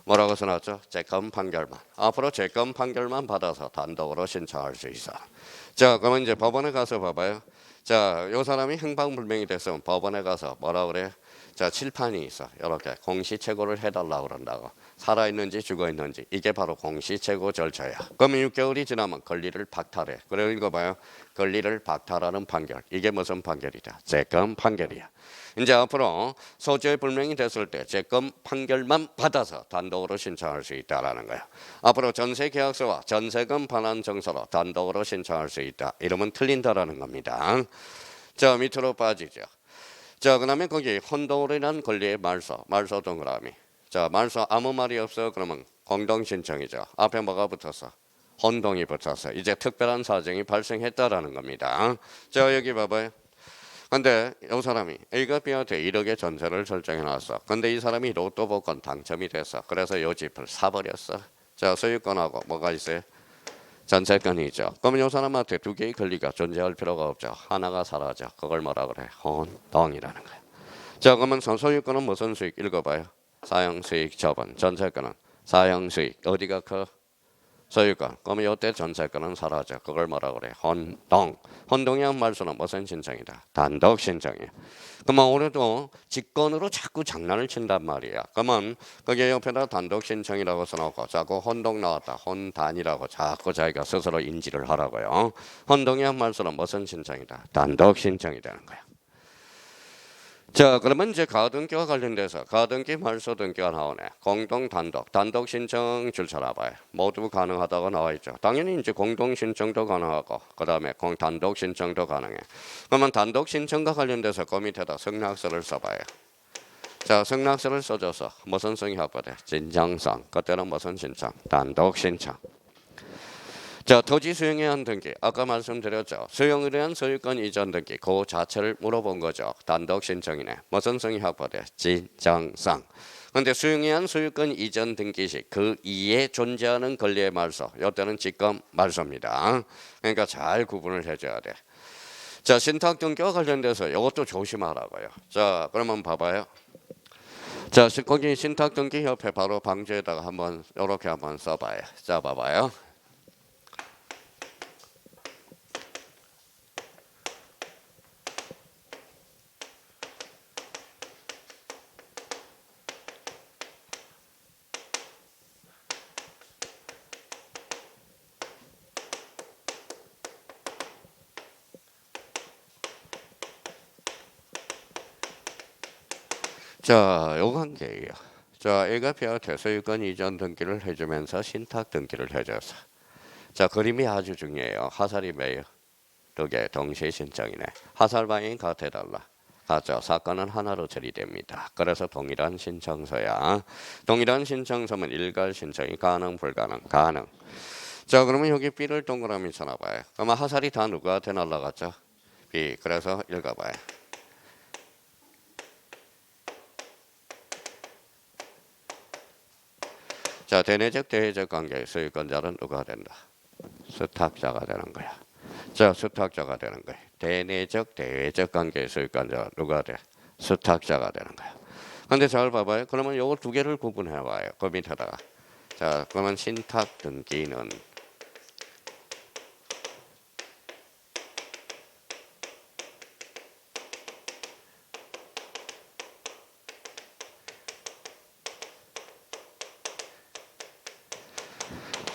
뭐라고 써놨죠? 재건 판결만. 앞으로 재건 판결만 받아서 단독으로 신청할 수 있어. 자, 그러면 이제 법원에 가서 봐봐요. 자, 요 사람이 행방불명이 됐으면 법원에 가서 뭐라 그래? 자, 칠판이 있어. 이렇게 공시채고를 해달라고 그런다고. 살아있는지 죽어있는지. 이게 바로 공시채고 절차야. 그러면 6개월이 지나면 권리를 박탈해. 그래 읽어봐요. 권리를 박탈하는 판결. 이게 무슨 판결이다? 재건 판결이야. 이제 앞으로 소재 불명이 됐을 때 재건 판결만 받아서 단독으로 신청할 수 있다라는 거야. 앞으로 전세 계약서와 전세금 반환 정서로 단독으로 신청할 수 있다. 이러면 틀린다라는 겁니다. 자, 밑으로 빠지죠. 자, 그다음에 거기 혼동이란 권리의 말소 동그라미. 자, 말소 아무 말이 없어. 그러면 공동 신청이죠. 앞에 뭐가 붙었어? 혼동이 붙었어. 이제 특별한 사정이 발생했다라는 겁니다. 자, 여기 봐봐요. 근데 이 사람이 A가 B한테 1억의 전세를 설정해 놨어. 근데 이 사람이 로또 복권 당첨이 됐어. 그래서 이 집을 사버렸어. 자, 소유권하고 뭐가 있어요? 전세권이 있죠. 그러면 이 사람한테 두 개의 권리가 존재할 필요가 없죠. 하나가 사라져. 그걸 뭐라 그래? 혼동이라는 거야. 자, 그러면 소유권은 무슨 수익? 읽어봐요. 사형수익 처분. 전세권은 사형수익. 어디가 커? 소유권. 그러면 이때 전세권은 사라져. 그걸 뭐라 그래? 혼동. 혼동이란 말소는 무슨 신청이다? 단독 신청이야. 그러면 올해도 직권으로 자꾸 장난을 친단 말이야. 그러면 거기에 옆에다 단독 신청이라고 써놓고 자꾸 혼동 나왔다. 혼단이라고 자꾸 자기가 스스로 인지를 하라고요. 혼동이란 말소는 무슨 신청이다? 단독 신청이 되는 거야. 자, 그러면 이제 가등기와 관련돼서 가등기 말소 등기가 나오네. 공동 단독 신청 줄쳐놔 봐요. 모두 가능하다고 나와 있죠. 당연히 이제 공동 신청도 가능하고 그다음에 단독 신청도 가능해. 그러면 단독 신청과 관련돼서 그 밑에다 승낙서를 써봐요. 자, 승낙서를 써줘서 무슨 승이 확보돼? 진정성. 그때는 무슨 신청? 단독 신청. 자, 토지 수용에 대한 등기. 아까 말씀드렸죠. 수용에 대한 소유권 이전 등기. 그 자체를 물어본 거죠. 단독 신청이네. 무슨 성이 확보돼? 진정성. 그런데 수용에 대한 소유권 이전 등기 시 그 이에 존재하는 권리의 말소. 이때는 직권 말소입니다. 그러니까 잘 구분을 해줘야 돼. 자, 신탁 등기와 관련돼서 이것도 조심하라고요. 자, 그러면 봐봐요. 자, 거기 신탁 등기 옆에 바로 방지에다가 한번 이렇게 한번 써봐요. 자, 봐봐요. 자, 요 관계예요. 자, A가 B한테 소유권 이전 등기를 해주면서 신탁 등기를 해줘서. 자, 그림이 아주 중요해요. 하살이 매요. 두 개 동시에 신청이네. 하살 방향이 같아달라. 같죠. 사건은 하나로 처리됩니다. 그래서 동일한 신청서야. 동일한 신청서면 일괄 신청이 가능, 불가능, 가능. 자, 그러면 여기 B를 동그라미 쳐놔봐요. 그러면 하살이 다 누구한테 날라갔죠? B. 그래서 읽어봐요. 자, 대내적 대외적 관계의 소유권자는 누가 된다? 수탁자가 되는 거야. 자, 수탁자가 되는 거야. 대내적 대외적 관계의 소유권자가 누가 돼? 수탁자가 되는 거야. 근데 잘 봐봐요. 그러면 요거 두 개를 구분해 봐요. 그 밑에다가. 자, 그러면 신탁 등기는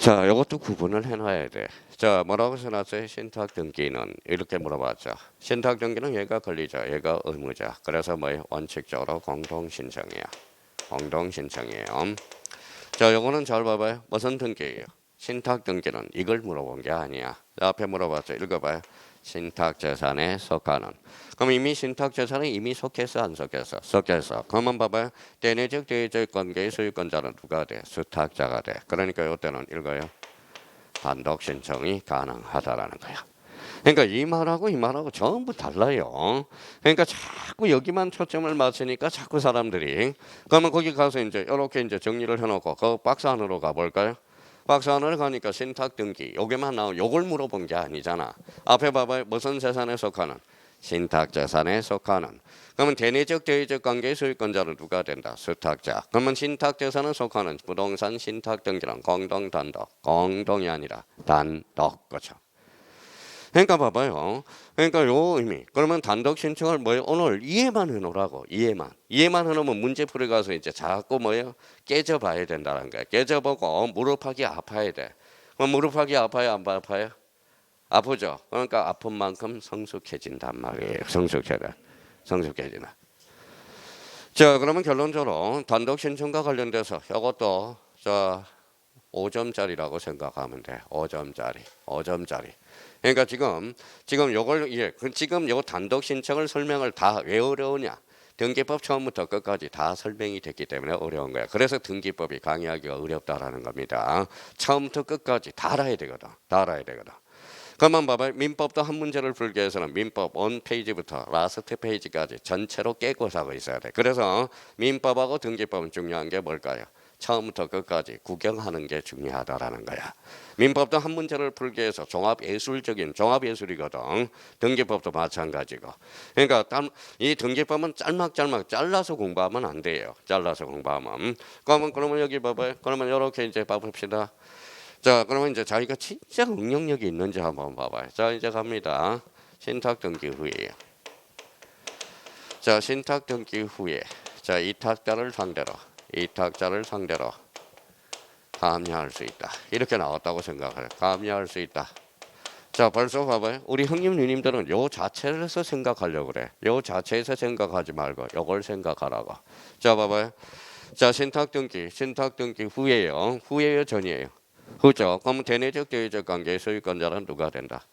자, 이것도 구분을 해놔야 돼. 자, 뭐라고 써놨어요? 신탁 등기는 이렇게 물어봤죠. 신탁 등기는 얘가 권리자, 얘가 의무자. 그래서 뭐예요? 원칙적으로 공동 신청이야. 공동 신청이에요. 자, 요거는 잘 봐봐요. 무슨 등기예요? 신탁 등기는 이걸 물어본 게 아니야. 앞에 물어봤죠. 읽어봐요. 신탁 재산에 속하는. 그럼 이미 신탁 재산에 이미 속했어, 안 속했어? 속했어. 그러면 봐봐요. 대내적 대외적 관계의 소유권자는 누가 돼? 수탁자가 돼. 그러니까 이때는 읽어요. 단독 신청이 가능하다라는 거야. 그러니까 이 말하고 이 말하고 전부 달라요. 그러니까 자꾸 여기만 초점을 맞추니까 자꾸 사람들이 그러면 거기 가서 이제 이렇게 이제 정리를 해놓고 그 박스 안으로 가볼까요? 박스 안으로 가니까 신탁 등기 요게만 나오 요걸 물어본 게 아니잖아. 앞에 봐봐요. 무슨 재산에 속하는? 신탁 재산에 속하는. 그러면 대내적 대외적 관계의 소유권자는 누가 된다? 수탁자. 그러면 신탁 재산에 속하는 부동산 신탁 등기는 공동 단독. 공동이 아니라 단독 거죠. 그러니까 봐봐요. 그러니까 요 의미. 그러면 단독 신청을 뭐예요? 오늘 이해만 해놓으라고. 이해만 해놓으면 문제 풀이 가서 이제 자꾸 뭐예요? 깨져봐야 된다는 거야. 깨져보고 무릎하기 아파야 돼. 그럼 무릎하기 아파요? 안 아파요? 아프죠. 그러니까 아픈 만큼 성숙해진단 말이에요. 성숙해지나. 자, 그러면 결론적으로 단독 신청과 관련돼서 이것도 자 5점짜리라고 생각하면 돼. 5점짜리. 그러니까 지금 요걸 지금 요 단독 신청을 설명을 다 왜 어려우냐? 등기법 처음부터 끝까지 다 설명이 됐기 때문에 어려운 거야. 그래서 등기법이 강의하기가 어렵다라는 겁니다. 처음부터 끝까지 다 알아야 되거든. 그러면 봐봐요. 민법도 한 문제를 풀기 위해서는 민법 1페이지부터 라스트 페이지까지 전체로 깨고 사고 있어야 돼. 그래서 민법하고 등기법은 중요한 게 뭘까요? 처음부터 끝까지 구경하는 게 중요하다라는 거야. 민법도 한 문제를 풀기 위해서 종합예술이거든. 등기법도 마찬가지고. 그러니까 이 등기법은 짤막짤막 잘라서 공부하면 안 돼요. 그러면 여기 봐봐요. 그러면 이렇게 이제 봐봅시다. 자, 그러면 이제 자기가 진짜 응용력이 있는지 한번 봐봐요. 자, 이제 갑니다. 신탁 등기 후에요. 자, 신탁 등기 후에 자, 이탁자를 상대로 감리할 수 있다. 이렇게 나왔다고 생각해요. 감리할 수 있다. 자, 벌써 봐봐요. 우리 형님 누님들은 요 자체에서 생각하려고 그래. 요 자체에서 생각하지 말고 요걸 생각하라고. 자, 봐봐요. 자, 신탁 등기 후에요. 후에요, 전이에요. 후죠. 그러면 대내적 대외적 관계의 소유권자는 누가 된다?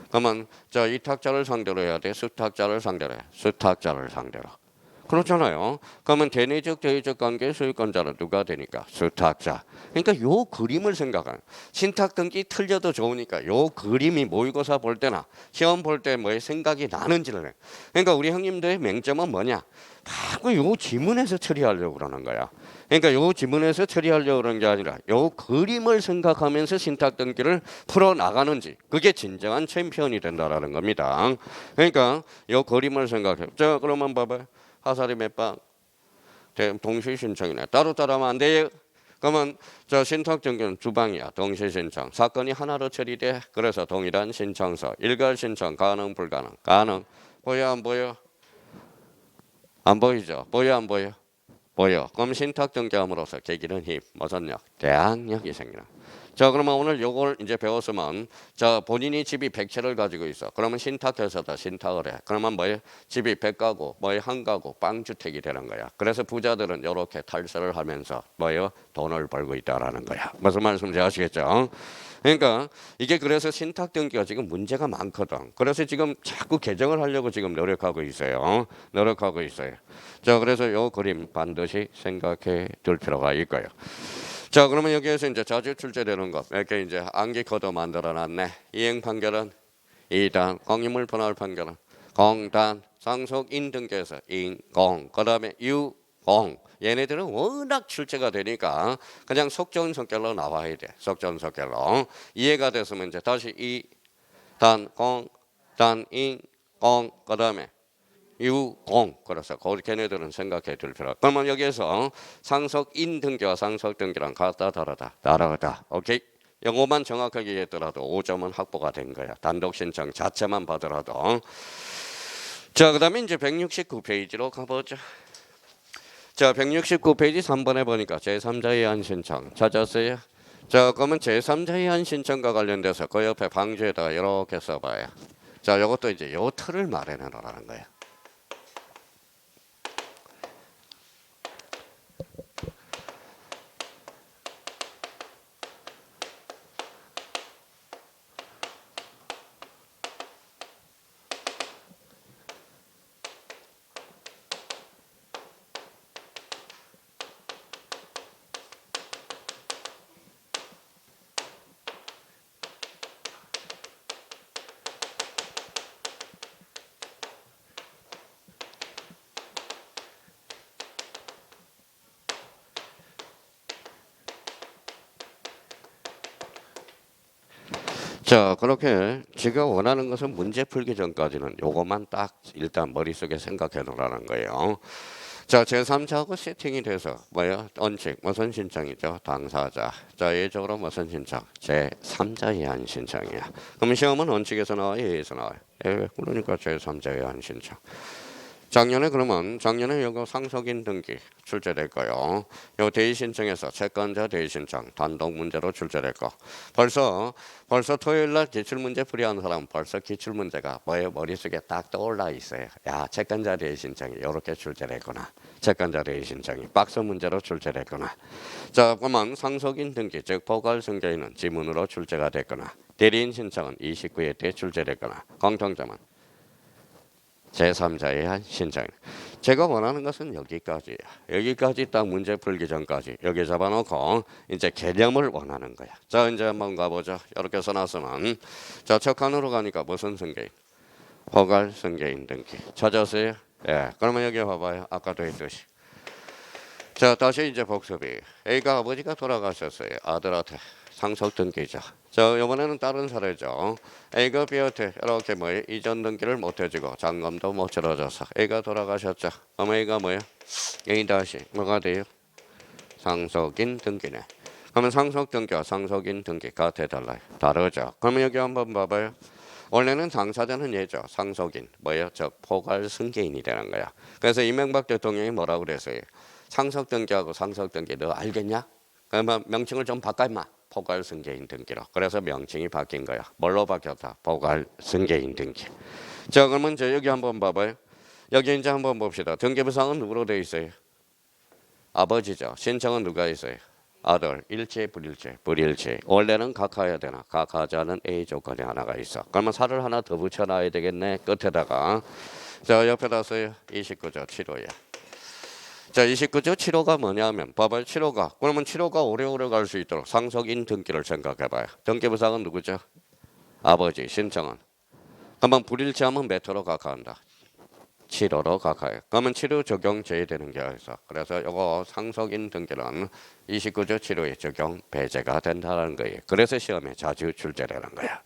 그러면 자, 이탁자를 상대로 해야 돼. 수탁자를 상대로 해. 수탁자를 상대로. 그렇잖아요. 그러면 대내적 대외적 관계의 소유권자는 누가 되니까? 수탁자. 그러니까 요 그림을 생각하는. 신탁 등기 틀려도 좋으니까 요 그림이 모의고사 볼 때나 시험 볼 때 뭐 생각이 나는지를 해. 그러니까 우리 형님들의 맹점은 뭐냐? 자꾸 요 지문에서 처리하려고 그러는 거야. 그러니까 요 지문에서 처리하려고 그러는 게 아니라 요 그림을 생각하면서 신탁 등기를 풀어 나가는지 그게 진정한 챔피언이 된다라는 겁니다. 그러니까 요 그림을 생각해. 자, 그러면 봐봐요. 하사리 몇 방? 동시 신청이네. 따로 하면 안 돼요. 그러면 저 신탁 등기는 두 방이야. 동시 신청. 사건이 하나로 처리돼. 그래서 동일한 신청서. 일괄 신청 가능 불가능? 가능. 보여 안 보여? 안 보이죠? 보여 안 보여? 보여. 그럼 신탁 등기함으로써 계기는 힘. 무슨 력? 대항력이 생기는. 자, 그러면 오늘 요걸 이제 배웠으면 자, 본인이 집이 100채를 가지고 있어. 그러면 신탁해서다 신탁을 해. 그러면 뭐예요? 집이 100가구, 뭐예요? 한 가구, 빵주택이 되는 거야. 그래서 부자들은 이렇게 탈세를 하면서 뭐예요? 돈을 벌고 있다라는 거야. 무슨 말씀인지 아시겠죠? 그러니까 이게 그래서 신탁 등기가 지금 문제가 많거든. 그래서 지금 자꾸 개정을 하려고 지금 노력하고 있어요. 자, 그래서 요 그림 반드시 생각해 둘 필요가 있고요. 자, 그러면 여기에서 이제 자주 출제되는 것 이렇게 이제 암기 코드 만들어놨네. 이행 판결은 2단, 공유물 분할 판결은 공단, 상속 인등기에서 인공, 그다음에 유공. 얘네들은 워낙 출제가 되니까 그냥 속전 속결로 나와야 돼. 속전 속결로 이해가 됐으면 이제 다시 2단, 공, 단, 인, 공, 그다음에 유공. 그래서 걔네들은 생각해 둘 필요. 그러면 여기에서 상속인 등기와 상속 등기랑 같다 다르다. 오케이. 영어만 정확하게 얘기했더라도 5점은 확보가 된 거야. 단독 신청 자체만 받더라도. 자, 그다음에 이제 169페이지로 가보죠. 자, 169페이지 3번에 보니까 제3자 예한 신청 찾았어요. 자, 그러면 제3자의 한 신청과 관련돼서 그 옆에 방주에다가 이렇게 써봐요. 자, 이것도 이제 요 틀을 마련해 놓으라는 거예요. 자, 그렇게 제가 원하는 것은 문제 풀기 전까지는 요것만 딱 일단 머릿속에 생각해 놓으라는 거예요. 자, 제3자하고 세팅이 돼서 뭐예요? 원칙 무슨 신청이죠? 당사자. 자, 예적으로 무슨 신청? 제3자에 한 신청이야. 그럼 시험은 원칙에서 나와요? 예에서 나와요? 예, 그러니까 제3자에 한 신청. 작년에 이거 상속인 등기 출제될 거요. 요 대의 신청에서 채권자 대의 신청 단독 문제로 출제될 거. 벌써 토요일 날 기출 문제 풀이한 사람 벌써 기출 문제가 뭐예요? 머릿속에 딱 떠올라 있어요. 야, 채권자 대의 신청이 이렇게 출제됐구나. 채권자 대의 신청이 박스 문제로 출제됐구나. 자, 그러면 상속인 등기 즉 포괄 승계인은 지문으로 출제가 됐거나 대리인 신청은 29회 때 출제됐거나 공통점은 제3자의 한 신청. 제가 원하는 것은 여기까지예요. 여기까지 딱 문제 풀기 전까지 여기 잡아놓고 이제 개념을 원하는 거야. 자, 이제 한번 가보죠. 이렇게 써놨으면 자, 첫 칸으로 가니까 무슨 승계인? 포괄 승계인 등기. 찾았어요? 예. 그러면 여기 봐봐요. 아까도 했듯이. 자, 다시 이제 복습이. A가 아버지가 돌아가셨어요. 아들한테 상속 등기자. 자, 이번에는 다른 사례죠. A가 B한테 이렇게 뭐예요? 이전 등기를 못 해주고 잔금도 못 치러줘서 A가 돌아가셨죠. 그럼 A가 뭐예요? A 다시 뭐가 돼요? 상속인 등기네. 그러면 상속 등기와 상속인 등기 같아 달라요? 다르죠. 그러면 여기 한번 봐봐요. 원래는 당사자는 얘죠. 상속인 뭐예요? 저 포괄 승계인이 되는 거야. 그래서 이명박 대통령이 뭐라고 그랬어요? 상속 등기하고 상속 등기 너 알겠냐? 그러면 명칭을 좀 바꿔 임마. 포괄 승계인 등기로. 그래서 명칭이 바뀐 거야. 뭘로 바뀌었다? 포괄 승계인 등기. 자, 그러면 저 여기 한번 봐봐요. 여기 이제 한번 봅시다. 등기부상은 누구로 돼 있어요? 아버지죠. 신청은 누가 있어요? 아들. 일체 불일체? 불일체. 원래는 각하해야 되나? 각하자는 A 조건이 하나가 있어. 그러면 살을 하나 더 붙여놔야 되겠네. 끝에다가. 자, 옆에다 써요. 29조 7호야. 자, 29조 7호가 뭐냐면 봐봐요. 7호가 그러면 7호가 오래오래 갈 수 있도록 상속인 등기를 생각해봐요. 등기부상은 누구죠? 아버지. 신청은 그러면 불일치하면 몇 호로 각하한다? 7호로 각하해. 그러면 7호 적용 제외되는 게 있어. 그래서 이거 상속인 등기는 29조 7호에 적용 배제가 된다는 거예요. 그래서 시험에 자주 출제되는 거야.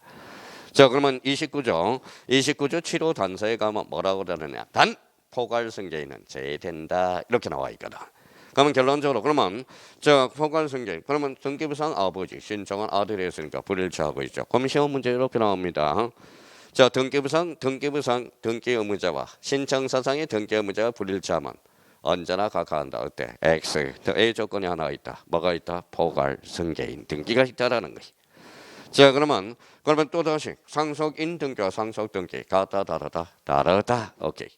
자, 그러면 29조 7호 단서에 가면 뭐라고 그러느냐? 단 포괄 승계인은 제외된다 이렇게 나와 있거든. 그러면 결론적으로 그러면 자, 포괄 승계인 그러면 등기부상 아버지 신청은 아들이 했으니까 불일치하고 있죠. 그럼 시험 문제 이렇게 나옵니다. 자, 등기 의무자와 신청 사상의 등기 의무자가 불일치하면 언제나 각하한다. 어때? X A 조건이 하나 있다. 뭐가 있다? 포괄 승계인 등기가 있다라는 거지. 자, 그러면 또 다시 상속인 등기와 상속 등기 같다 다르다? 다르다. 오케이.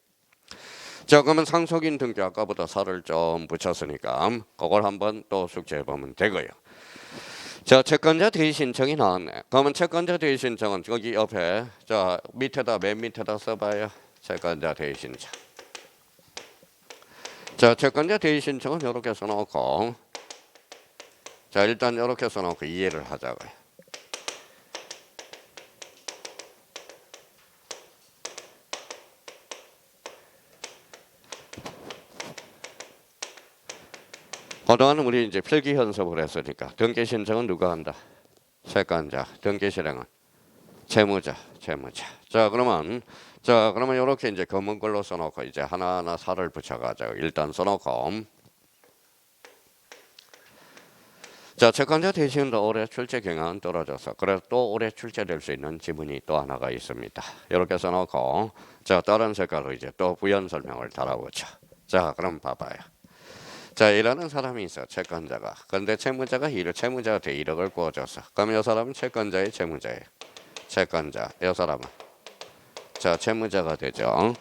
자, 그러면 상속인 등기 아까보다 살을 좀 붙였으니까 그걸 한번 또 숙지해보면 되고요. 자, 채권자 대의 신청이 나왔네. 그러면 채권자 대의 신청은 여기 옆에 자 밑에다 맨 밑에다 써봐요. 채권자 대의 신청. 자, 채권자 대의 신청은 이렇게 써놓고 자 일단 이렇게 써놓고 이해를 하자고요. 그동안 우리 이제 필기 연습을 했으니까 등기 신청은 누가 한다? 채권자. 등기 실행은 채무자. 자, 그러면 이렇게 이제 검은 걸로 써놓고 이제 하나하나 살을 붙여가지고 일단 써놓고 자, 채권자 대신도 올해 출제 경향은 떨어져서 그래서 또 올해 출제될 수 있는 지문이 또 하나가 있습니다. 이렇게 써놓고 자, 다른 색깔로 이제 또 부연 설명을 달아보죠. 자, 그럼 봐봐요. 자, 일하는 사람이 있어, 채권자가. 그런데 채무자가 채무자한테 1억을 구워줬어. 그럼 이 사람은 채권자의 채무자예요. 채권자, 이 사람은 자, 채무자가 되죠.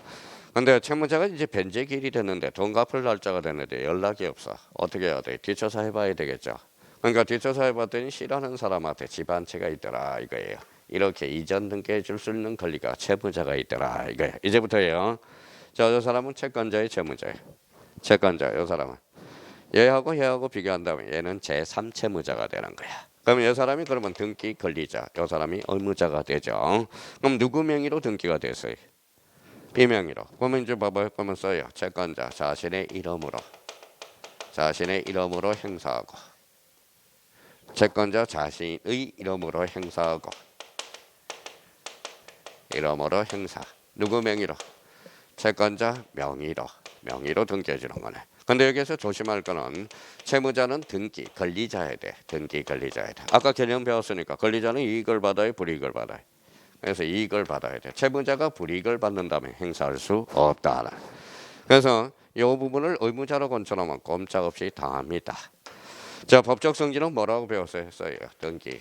근데 채무자가 이제 변제 기일이 됐는데 돈 갚을 날짜가 됐는데 연락이 없어. 어떻게 해야 돼? 뒷조사 해봐야 되겠죠. 그러니까 뒷조사 해봤더니 싫어하는 사람한테 집 한 채가 있더라 이거예요. 이렇게 이전 등기해 줄 수 있는 권리가 채무자가 있더라 이거예요. 이제부터예요. 자, 이 사람은 채권자의 채무자예요. 채권자, 이 사람은 얘하고 비교한다면 얘는 제3채무자가 되는 거야. 그럼 이 사람이 그러면 등기 권리자, 이 사람이 의무자가 되죠. 그럼 누구 명의로 등기가 됐어요? 비명의로. 그러면 이제 봐봐요. 그러면 써요. 채권자 자신의 이름으로 행사하고, 채권자 자신의 이름으로 행사하고, 이름으로 행사. 누구 명의로? 채권자 명의로 등기해 주는 거네. 근데 여기서 조심할 거는 채무자는 등기 권리자야 돼. 등기 권리자야 돼. 아까 개념 배웠으니까 권리자는 이익을 받아요, 불이익을 받아요. 그래서 이익을 받아야 돼. 채무자가 불이익을 받는다면 행사할 수 없다. 그래서 이 부분을 의무자로 건쳐놓으면 꼼짝없이 당합니다. 자, 법적 성질은 뭐라고 배웠어요? 등기.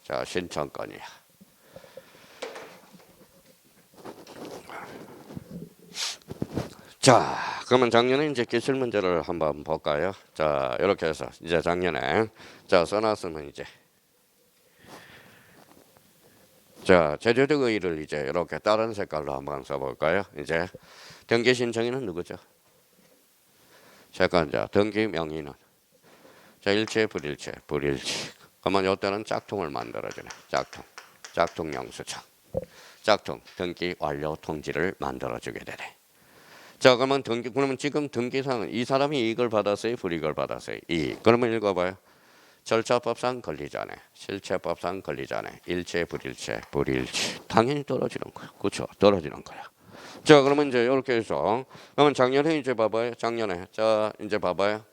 자, 신청권이야. 자, 그러면 작년에 이제 기출 문제를 한번 볼까요? 자, 이렇게 해서 이제 작년에 자 써놨으면 이제 자 제조적 의의를 이제 이렇게 다른 색깔로 한번 써볼까요? 이제 등기 신청인은 누구죠? 채권자. 등기 명의는 자 일체 불일체. 그러면 이때는 짝퉁을 만들어주네. 짝퉁 영수증. 짝퉁 등기 완료 통지를 만들어주게 되네. 자, 그러면 지금 등기상은 이 사람이 이익을 받았어요, 불이익을 받았어요? 이익. 그러면 읽어봐요. 절차법상 권리자네, 실체법상 권리자네, 일체, 불일체. 당연히 떨어지는 거야. 그렇죠? 떨어지는 거야. 자, 그러면 이제 이렇게 해서 그러면 작년에 이제 봐봐요. 자, 이제 봐봐요.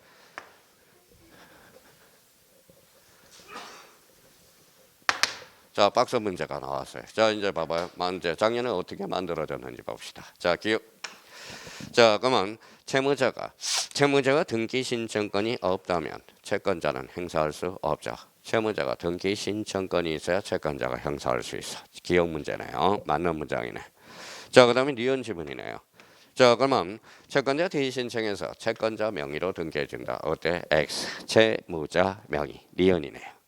자, 박스 문제가 나왔어요. 자, 이제 봐봐요. 이제 작년에 어떻게 만들어졌는지 봅시다. 자, 그러면 채무자가 등기 신청권이 없다면 채권자는 행사할 수 없죠. 채무자가 등기 신청권이 있어야 채권자가 행사할 수 있어. 기억 문제네요. 맞는 문장이네. 자, 그다음에 니은 지문이네요. 자, 그러면 채권자 대의 신청에서 채권자 명의로 등기해 준다. 어때? X 채무자 명의 니은이네요.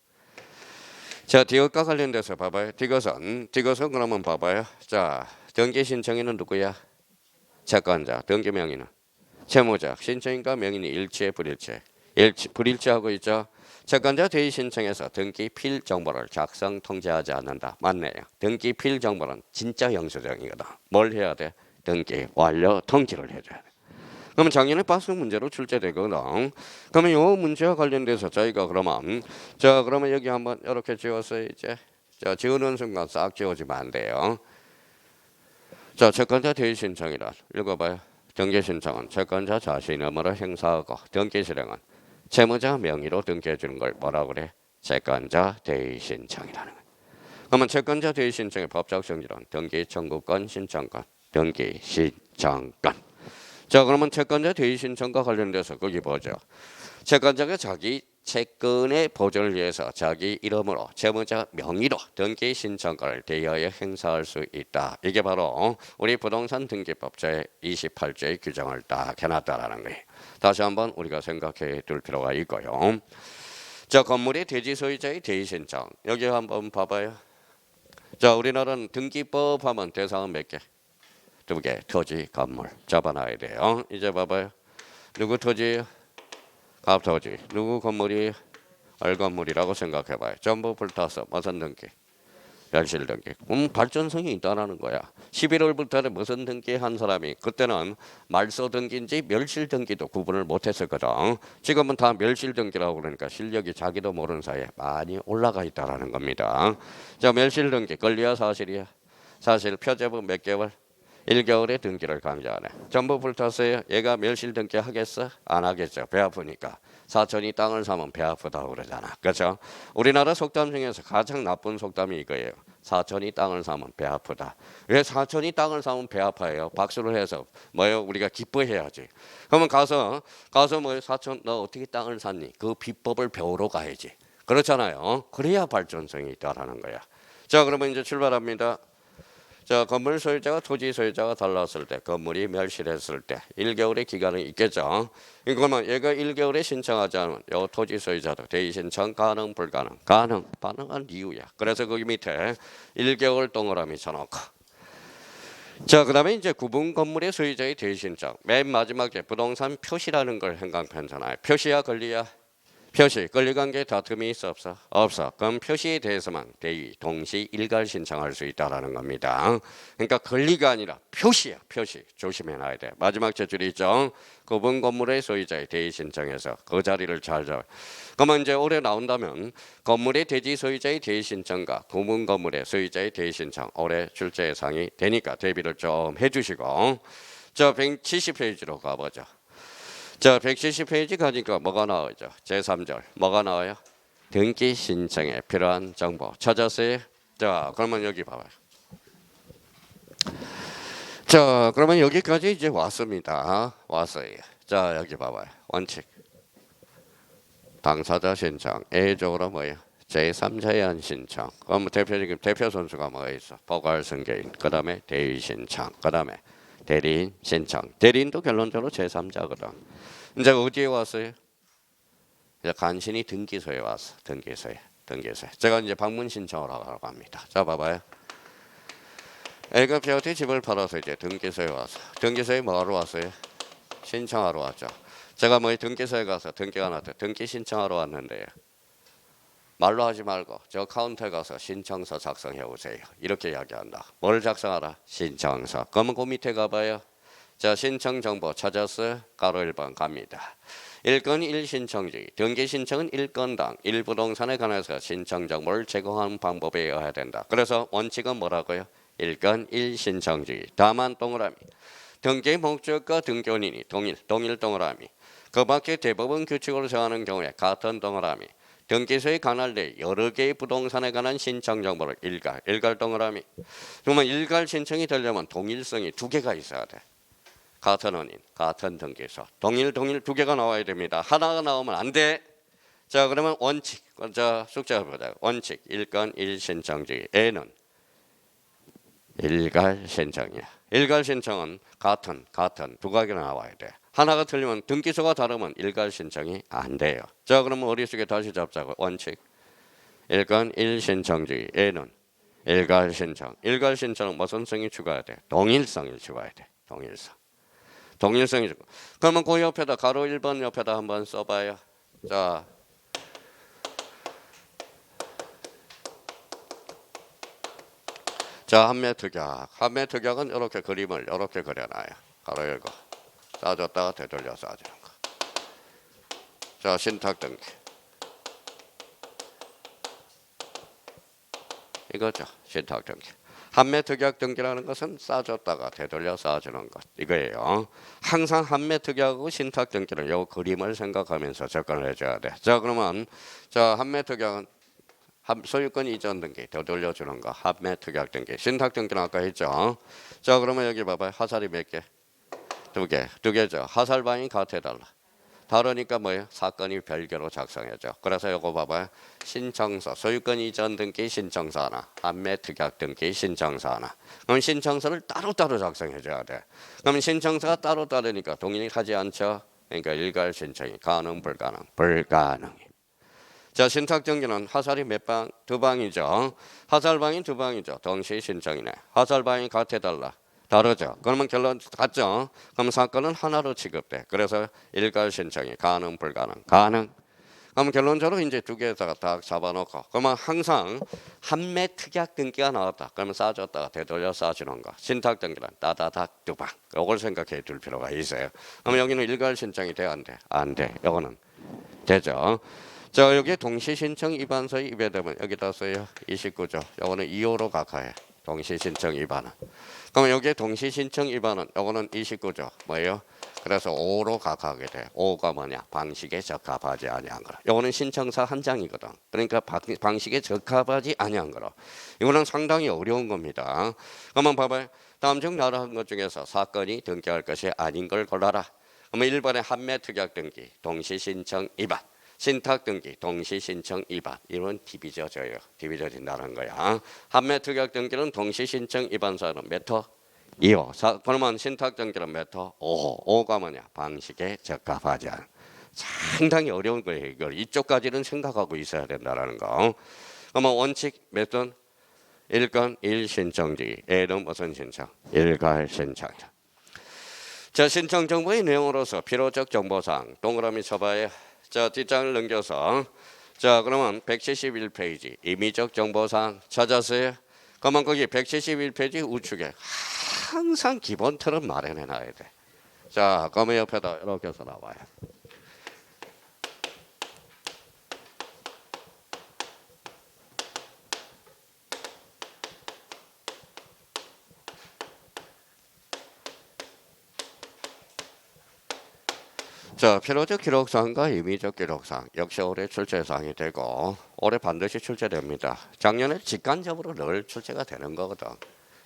자, 디귿과 관련돼서 봐봐요. 디귿은 그러면 봐봐요. 자, 등기 신청인은 누구야? 채권자. 등기 명의는 채무자. 신청인과 명의는 일체 불일체. 불일체하고 있죠. 채권자 대의 신청에서 등기 필 정보를 작성 통지하지 않는다. 맞네요. 등기 필 정보는 진짜 영수증이거든. 뭘 해야 돼? 등기 완료 통지를 해줘야 돼. 그러면 작년에 박스 문제로 출제되거든. 그러면 이 문제와 관련돼서 저희가 그러면 여기 한번 이렇게 지웠어요. 이제 자, 지우는 순간 싹 지워지면 안 돼요. 자, 채권자 대의 신청이란 읽어봐요. 등기 신청은 채권자 자신 이름으로 행사하고 등기 실행은 채무자 명의로 등기해 주는 걸 뭐라고 그래? 채권자 대의 신청이라는 거예요. 그러면 채권자 대의 신청의 법적 성질은 등기 청구권, 신청권, 등기 신청권. 자, 그러면 채권자 대의 신청과 관련돼서 거기 보죠. 채권자가 자기 채권의 보존을 위해서 자기 이름으로 채무자 명의로 등기 신청권을 대여하여 행사할 수 있다. 이게 바로 우리 부동산 등기법 제28조의 규정을 딱 해놨다라는 거예요. 다시 한번 우리가 생각해 둘 필요가 있고요. 자, 건물의 대지 소유자의 대의 신청. 여기 한번 봐봐요. 자, 우리나라는 등기법 하면 대상은 몇 개? 2개. 토지, 건물. 잡아놔야 돼요. 이제 봐봐요. 누구 토지예요? 갑토지. 누구 건물이? 알건물이라고 생각해봐요. 전부 불타서 무슨 등기? 멸실 등기. 발전성이 있다라는 거야. 11월부터 무슨 등기 한 사람이 그때는 말소 등기인지 멸실 등기도 구분을 못했었거든. 지금은 다 멸실 등기라고 그러니까 실력이 자기도 모르는 사이에 많이 올라가 있다라는 겁니다. 자, 멸실 등기 권리야 사실이야? 사실 표제부 몇 개월? 1개월에 등기를 강제하네. 전부 불탔어요. 얘가 멸실 등기 하겠어? 안 하겠죠. 배 아프니까. 사촌이 땅을 사면 배 아프다고 그러잖아. 그렇죠? 우리나라 속담 중에서 가장 나쁜 속담이 이거예요. 사촌이 땅을 사면 배 아프다. 왜 사촌이 땅을 사면 배 아파요? 박수를 해서 뭐요? 우리가 기뻐해야지. 그러면 가서 뭐요? 사촌 너 어떻게 땅을 샀니? 그 비법을 배우러 가야지. 그렇잖아요. 그래야 발전성이 있다라는 거야. 자, 그러면 이제 출발합니다. 자, 건물 소유자가 토지 소유자가 달랐을 때, 건물이 멸실했을 때 1개월의 기간이 있겠죠. 그러면 얘가 1개월에 신청하지 않으면 요 토지 소유자도 대의 신청 가능 불가능? 가능한 이유야. 그래서 거기 밑에 1개월 동그라미 쳐놓고. 자, 그다음에 이제 구분 건물의 소유자의 대의 신청. 맨 마지막에 부동산 표시라는 걸 행간편잖아요. 표시야 권리야? 표시, 권리관계 다툼이 있어 없어? 없어. 그럼 표시에 대해서만 대의, 동시, 일괄 신청할 수 있다라는 겁니다. 그러니까 권리가 아니라 표시야. 표시. 조심해놔야 돼. 마지막 제줄이 있죠. 구분 건물의 소유자의 대의 신청에서 그 자리를 잘 잡아. 그러면 이제 올해 나온다면 건물의 대지 소유자의 대의 신청과 구분 건물의 소유자의 대의 신청 올해 출제 예상이 되니까 대비를 좀 해주시고. 자, 170페이지로 가보죠. 자, 170페이지 가니까 뭐가 나오죠? 제3절 뭐가 나와요? 등기 신청에 필요한 정보 찾았어요? 자, 그러면 여기 봐봐요. 자, 그러면 여기까지 이제 왔습니다. 왔어요. 자, 여기 봐봐요. 원칙 당사자 신청 A적으로 뭐예요? 제3자의 신청. 그럼 대표 선수가 뭐가 있어? 포괄승계인. 그 다음에 대의 신청. 그 다음에 대리인 신청. 대리인도 결론적으로 제3자거든. 이제 어디에 왔어요? 이제 간신히 등기소에 왔어. 등기소에. 제가 이제 방문 신청을 하러 갑니다. 자, 봐봐요. A가 B한테 집을 팔아서 이제 등기소에 왔어. 등기소에 뭐하러 왔어요? 신청하러 왔죠. 제가 뭐 등기소에 가서 등기가 났대. 등기 신청하러 왔는데요. 말로 하지 말고 저 카운터에 가서 신청서 작성해 오세요. 이렇게 이야기한다. 뭘 작성하라? 신청서. 그러면 그 밑에 가봐요. 자, 신청 정보 찾았어요? 가로 1번 갑니다. 1건 1신청지. 등기 신청은 1건당 1부동산에 관해서 신청 정보를 제공하는 방법에 의해야 된다. 그래서 원칙은 뭐라고요? 1건 1신청지. 다만 동그라미. 등기 목적과 등기원인이 동일 동그라미. 그 밖에 대법원 규칙으로 정하는 경우에 같은 동그라미. 등기소에 관할 내 여러 개의 부동산에 관한 신청 정보를 일괄 동그라미. 그러면 일괄 신청이 되려면 동일성이 두 개가 있어야 돼. 같은 원인, 같은 등기소, 동일 두 개가 나와야 됩니다. 하나가 나오면 안 돼. 자, 그러면 원칙, 자 숙제 보자. 원칙 1건 1신청지. A는 일괄 신청이야. 일괄 신청은 같은 두 가지가 나와야 돼. 하나가 틀리면 등기소가 다르면 일괄 신청이 안 돼요. 자, 그러면 머릿속에 다시 잡자고. 원칙 1건 1신청지. A는 일괄 신청. 일괄 신청은 무슨 성이 추가해야 돼? 동일성을 추가해야 돼. 동일성이 주고. 그러면 그 옆에다 가로 1번 옆에다 한번 써봐요. 자, 한매특약은 이렇게 그림을 이렇게 그려놔요. 가로 열고 싸줬다가 되돌려 싸주는 거. 자, 신탁등기 이거죠. 신탁등기. 한매특약 등기라는 것은 싸줬다가 되돌려 싸주는 것 이거예요. 항상 한매특약하고 신탁 등기는 요 그림을 생각하면서 접근을 해줘야 돼. 자, 그러면 자 한매특약은 소유권 이전 등기 되돌려주는 거 한매특약 등기. 신탁 등기는 아까 했죠. 자, 그러면 여기 봐봐요. 하살이 몇 개? 두 개죠. 하살 방이 같아달라. 다르니까 뭐예요? 사건이 별개로 작성해줘. 그래서 요거 봐봐요. 신청서, 소유권 이전 등기 신청서 하나, 한매 특약 등기 신청서 하나. 그럼 신청서를 따로따로 작성해줘야 돼. 그럼 신청서가 따로따로니까 동일하지 않죠. 그러니까 일괄 신청이 가능, 불가능. 자, 신탁 등기는 하살이 몇 방? 두 방이죠. 하살 방이 두 방이죠. 동시 신청이네. 하살 방이 같아달라. 다르죠. 그러면 결론 같죠. 그럼 사건은 하나로 취급돼. 그래서 일괄 신청이 가능, 가능. 그럼 결론적으로 이제 두 개에다가 딱 잡아놓고 그러면 항상 한매 특약 등기가 나왔다. 그러면 싸줬다가 되돌려 싸주는 거. 신탁 등기는 따다닥 두 방. 이걸 생각해 둘 필요가 있어요. 그럼 여기는 일괄 신청이 돼? 안 돼? 안 돼. 이거는 되죠. 자, 여기 동시 신청 위반서에 입에되면 여기다 써요. 29조. 이거는 2호로 각하해. 동시 신청 위반은. 그러면 여기에 동시 신청 위반은 요거는 29조 뭐예요? 그래서 O로 각하게 돼. O가 뭐냐? 방식에 적합하지 아니한 거라. 이거는 신청서 한 장이거든. 그러니까 방식에 적합하지 아니한 거라. 이거는 상당히 어려운 겁니다. 한번 봐봐요. 다음 중 나열한 것 중에서 사건이 등기할 것이 아닌 걸 골라라. 그러면 1번에 한매 특약 등기, 동시 신청 위반. 신탁 등기, 동시 신청 위반. 이건 디비져져요. 디비져진다는 거야. 한매 특약 등기는 동시 신청 위반 사유는 몇 호? 2호. 그러면 신탁 등기는 몇 호? 5호. 5가 뭐냐? 방식에 적합하지 않은. 상당히 어려운 거예요. 이걸 이쪽까지는 생각하고 있어야 된다는 거. 그러면 원칙 몇 번? 1건 1신청지. A는 무슨 신청? 일괄 신청. 자, 신청 정보의 내용으로서 필요적 정보사항 동그라미 쳐봐요. 자, 뒷장을 넘겨서 자, 그러면 171페이지 임의적 정보사항 찾았어요? 그러면 거기 171페이지 우측에 항상 기본 틀은 마련해 놔야 돼. 자, 그러면 옆에다 이렇게 해서 나와요. 자, 필요적 기록사항과 임의적 기록사항 역시 올해 출제사항이 되고 올해 반드시 출제됩니다. 작년에 직간접으로 늘 출제가 되는 거거든.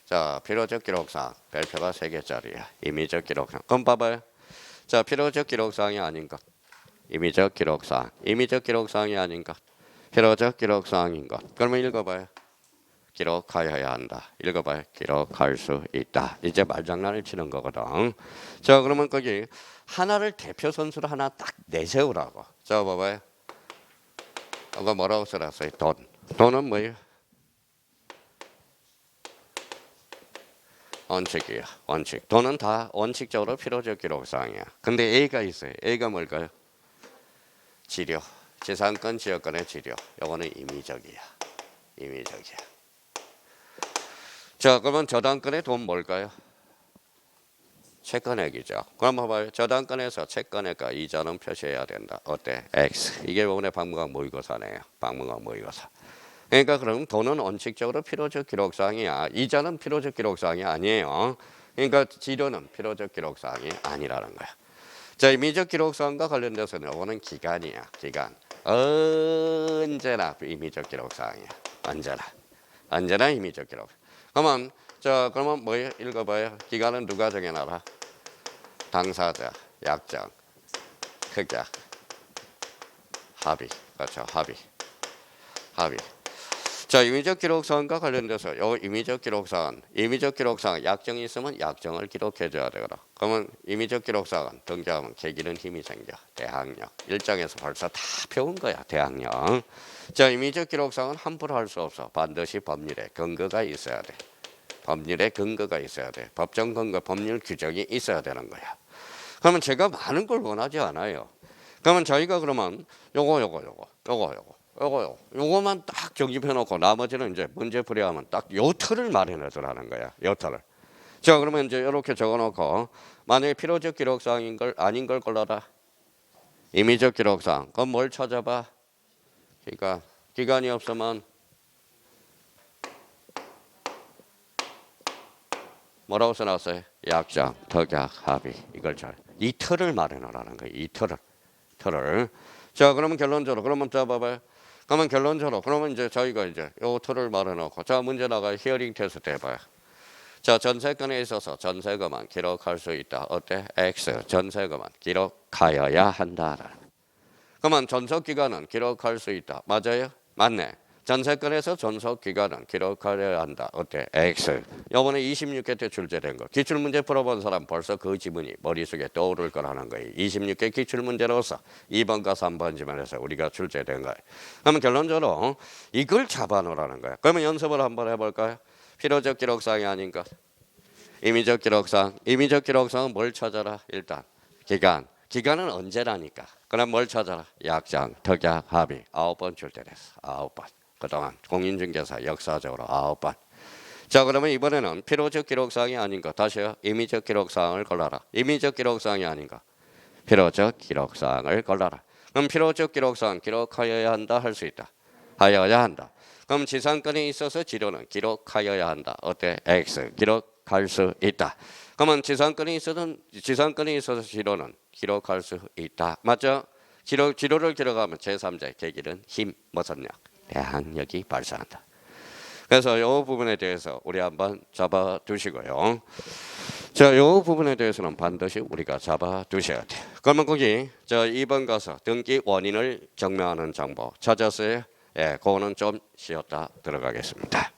자, 필요적 기록사항 별표가 3개짜리야. 임의적 기록사항. 그럼 봐봐요. 자, 필요적 기록사항이 아닌 것. 임의적 기록사항. 임의적 기록사항이 아닌 것. 필요적 기록사항인 것. 그러면 읽어봐요. 기록하여야 한다. 읽어봐요. 기록할 수 있다. 이제 말장난을 치는 거거든. 자, 그러면 거기 하나를 대표 선수로 하나 딱 내세우라고. 자, 봐봐요. 이거 뭐라고 써놨어요? 돈. 돈은 뭐예요? 원칙이야. 원칙. 돈은 다 원칙적으로 필요적 기록사항이야. 근데 A가 있어요. A가 뭘까요? 지료. 지상권 지역권의 지료. 요거는 임의적이야. 임의적이야. 자, 그러면 저당권의 돈 뭘까요? 채권액이죠. 그럼 봐봐요. 저당권에서 채권액과 이자는 표시해야 된다. 어때? X. 이게 오늘 박문각 모의고사네요. 박문각 모의고사. 그러니까 그럼 돈은 원칙적으로 필요적 기록사항이야. 이자는 필요적 기록사항이 아니에요. 그러니까 지료는 필요적 기록사항이 아니라는 거야. 자, 임의적 기록사항과 관련돼서는 이거는 기간이야. 기간. 언제나 임의적 기록사항이야. 언제나 임의적 기록. 그러면 자, 그러면 뭐예요? 읽어봐요. 기간은 누가 정해놔라? 당사자, 약정, 특약, 합의. 그렇죠. 합의. 자, 임의적 기록사항과 관련돼서 요 임의적 기록사항 약정이 있으면 약정을 기록해줘야 되거든. 그러면 임의적 기록사항은 등기하면 계기는 힘이 생겨. 대항력. 1장에서 벌써 다 배운 거야. 대항력. 자, 임의적 기록사항은 함부로 할 수 없어. 반드시 법률에 근거가 있어야 돼. 법률에 근거가 있어야 돼. 법정 근거, 법률 규정이 있어야 되는 거야. 그러면 제가 많은 걸 원하지 않아요. 그러면 저희가 그러면 요거만 딱 정립해 놓고 나머지는 이제 문제 풀이하면 딱 요 틀을 마련해 두라는 거야. 요 틀을. 자, 그러면 이제 이렇게 적어 놓고 만약에 필요적 기록사항인 걸 아닌 걸 골라라. 임의적 기록사항. 그럼 뭘 찾아봐? 기간이 없으면 뭐라고 써놨어요? 약정, 특약, 합의. 이걸 이 틀을 마련하라는 거예요. 이 틀을. 자, 그러면 결론적으로 그러면 자 봐봐요. 그러면 결론적으로 그러면 이제 저희가 이제 요 틀을 마련하고 자, 문제 나가 히어링 테스트 해봐요. 자, 전세권에 있어서 전세금은 기록할 수 있다. 어때? X. 전세금은 기록하여야 한다. 그러면 전속기간은 기록할 수 있다. 맞아요? 맞네. 전세권에서 전속기간은 기록하여야 한다. 어때? X. 이번에 26회 때 출제된 거. 기출문제 풀어본 사람 벌써 그 지문이 머릿속에 떠오를 거라는 거예요. 26회 기출문제로서 2번과 3번 지문에서 우리가 출제된 거예요. 그러면 결론적으로 이걸 잡아놓으라는 거예요. 그러면 연습을 한번 해볼까요? 필요적 기록사항이 아닌 것. 임의적 기록사항. 임의적 기록사항은 뭘 찾아라? 일단 기간. 기간은 언제라니까. 그럼 뭘 찾아라? 약정, 특약, 합의. 9번 출제됐어. 9번. 그동안 공인중개사 역사적으로 9번. 자, 그러면 이번에는 필요적 기록사항이 아닌 것. 다시요. 임의적 기록사항을 골라라. 임의적 기록사항이 아닌 것. 필요적 기록사항을 골라라. 그럼 필요적 기록사항 기록하여야 한다. 할 수 있다. 하여야 한다. 그럼 지상권에 있어서 지료는 기록하여야 한다. 어때? X. 기록할 수 있다. 그러면 지상권이 있어서 지로는 기록할 수 있다. 맞죠? 지로를 기록하면 제3자의 계기는 힘, 무슨 력, 대항력이 발생한다. 그래서 이 부분에 대해서 우리 한번 잡아 두시고요. 자, 이 부분에 대해서는 반드시 우리가 잡아 두셔야 돼요. 그러면 거기 2번 가서 등기 원인을 증명하는 정보 찾았어요? 예, 그거는 좀 쉬었다 들어가겠습니다.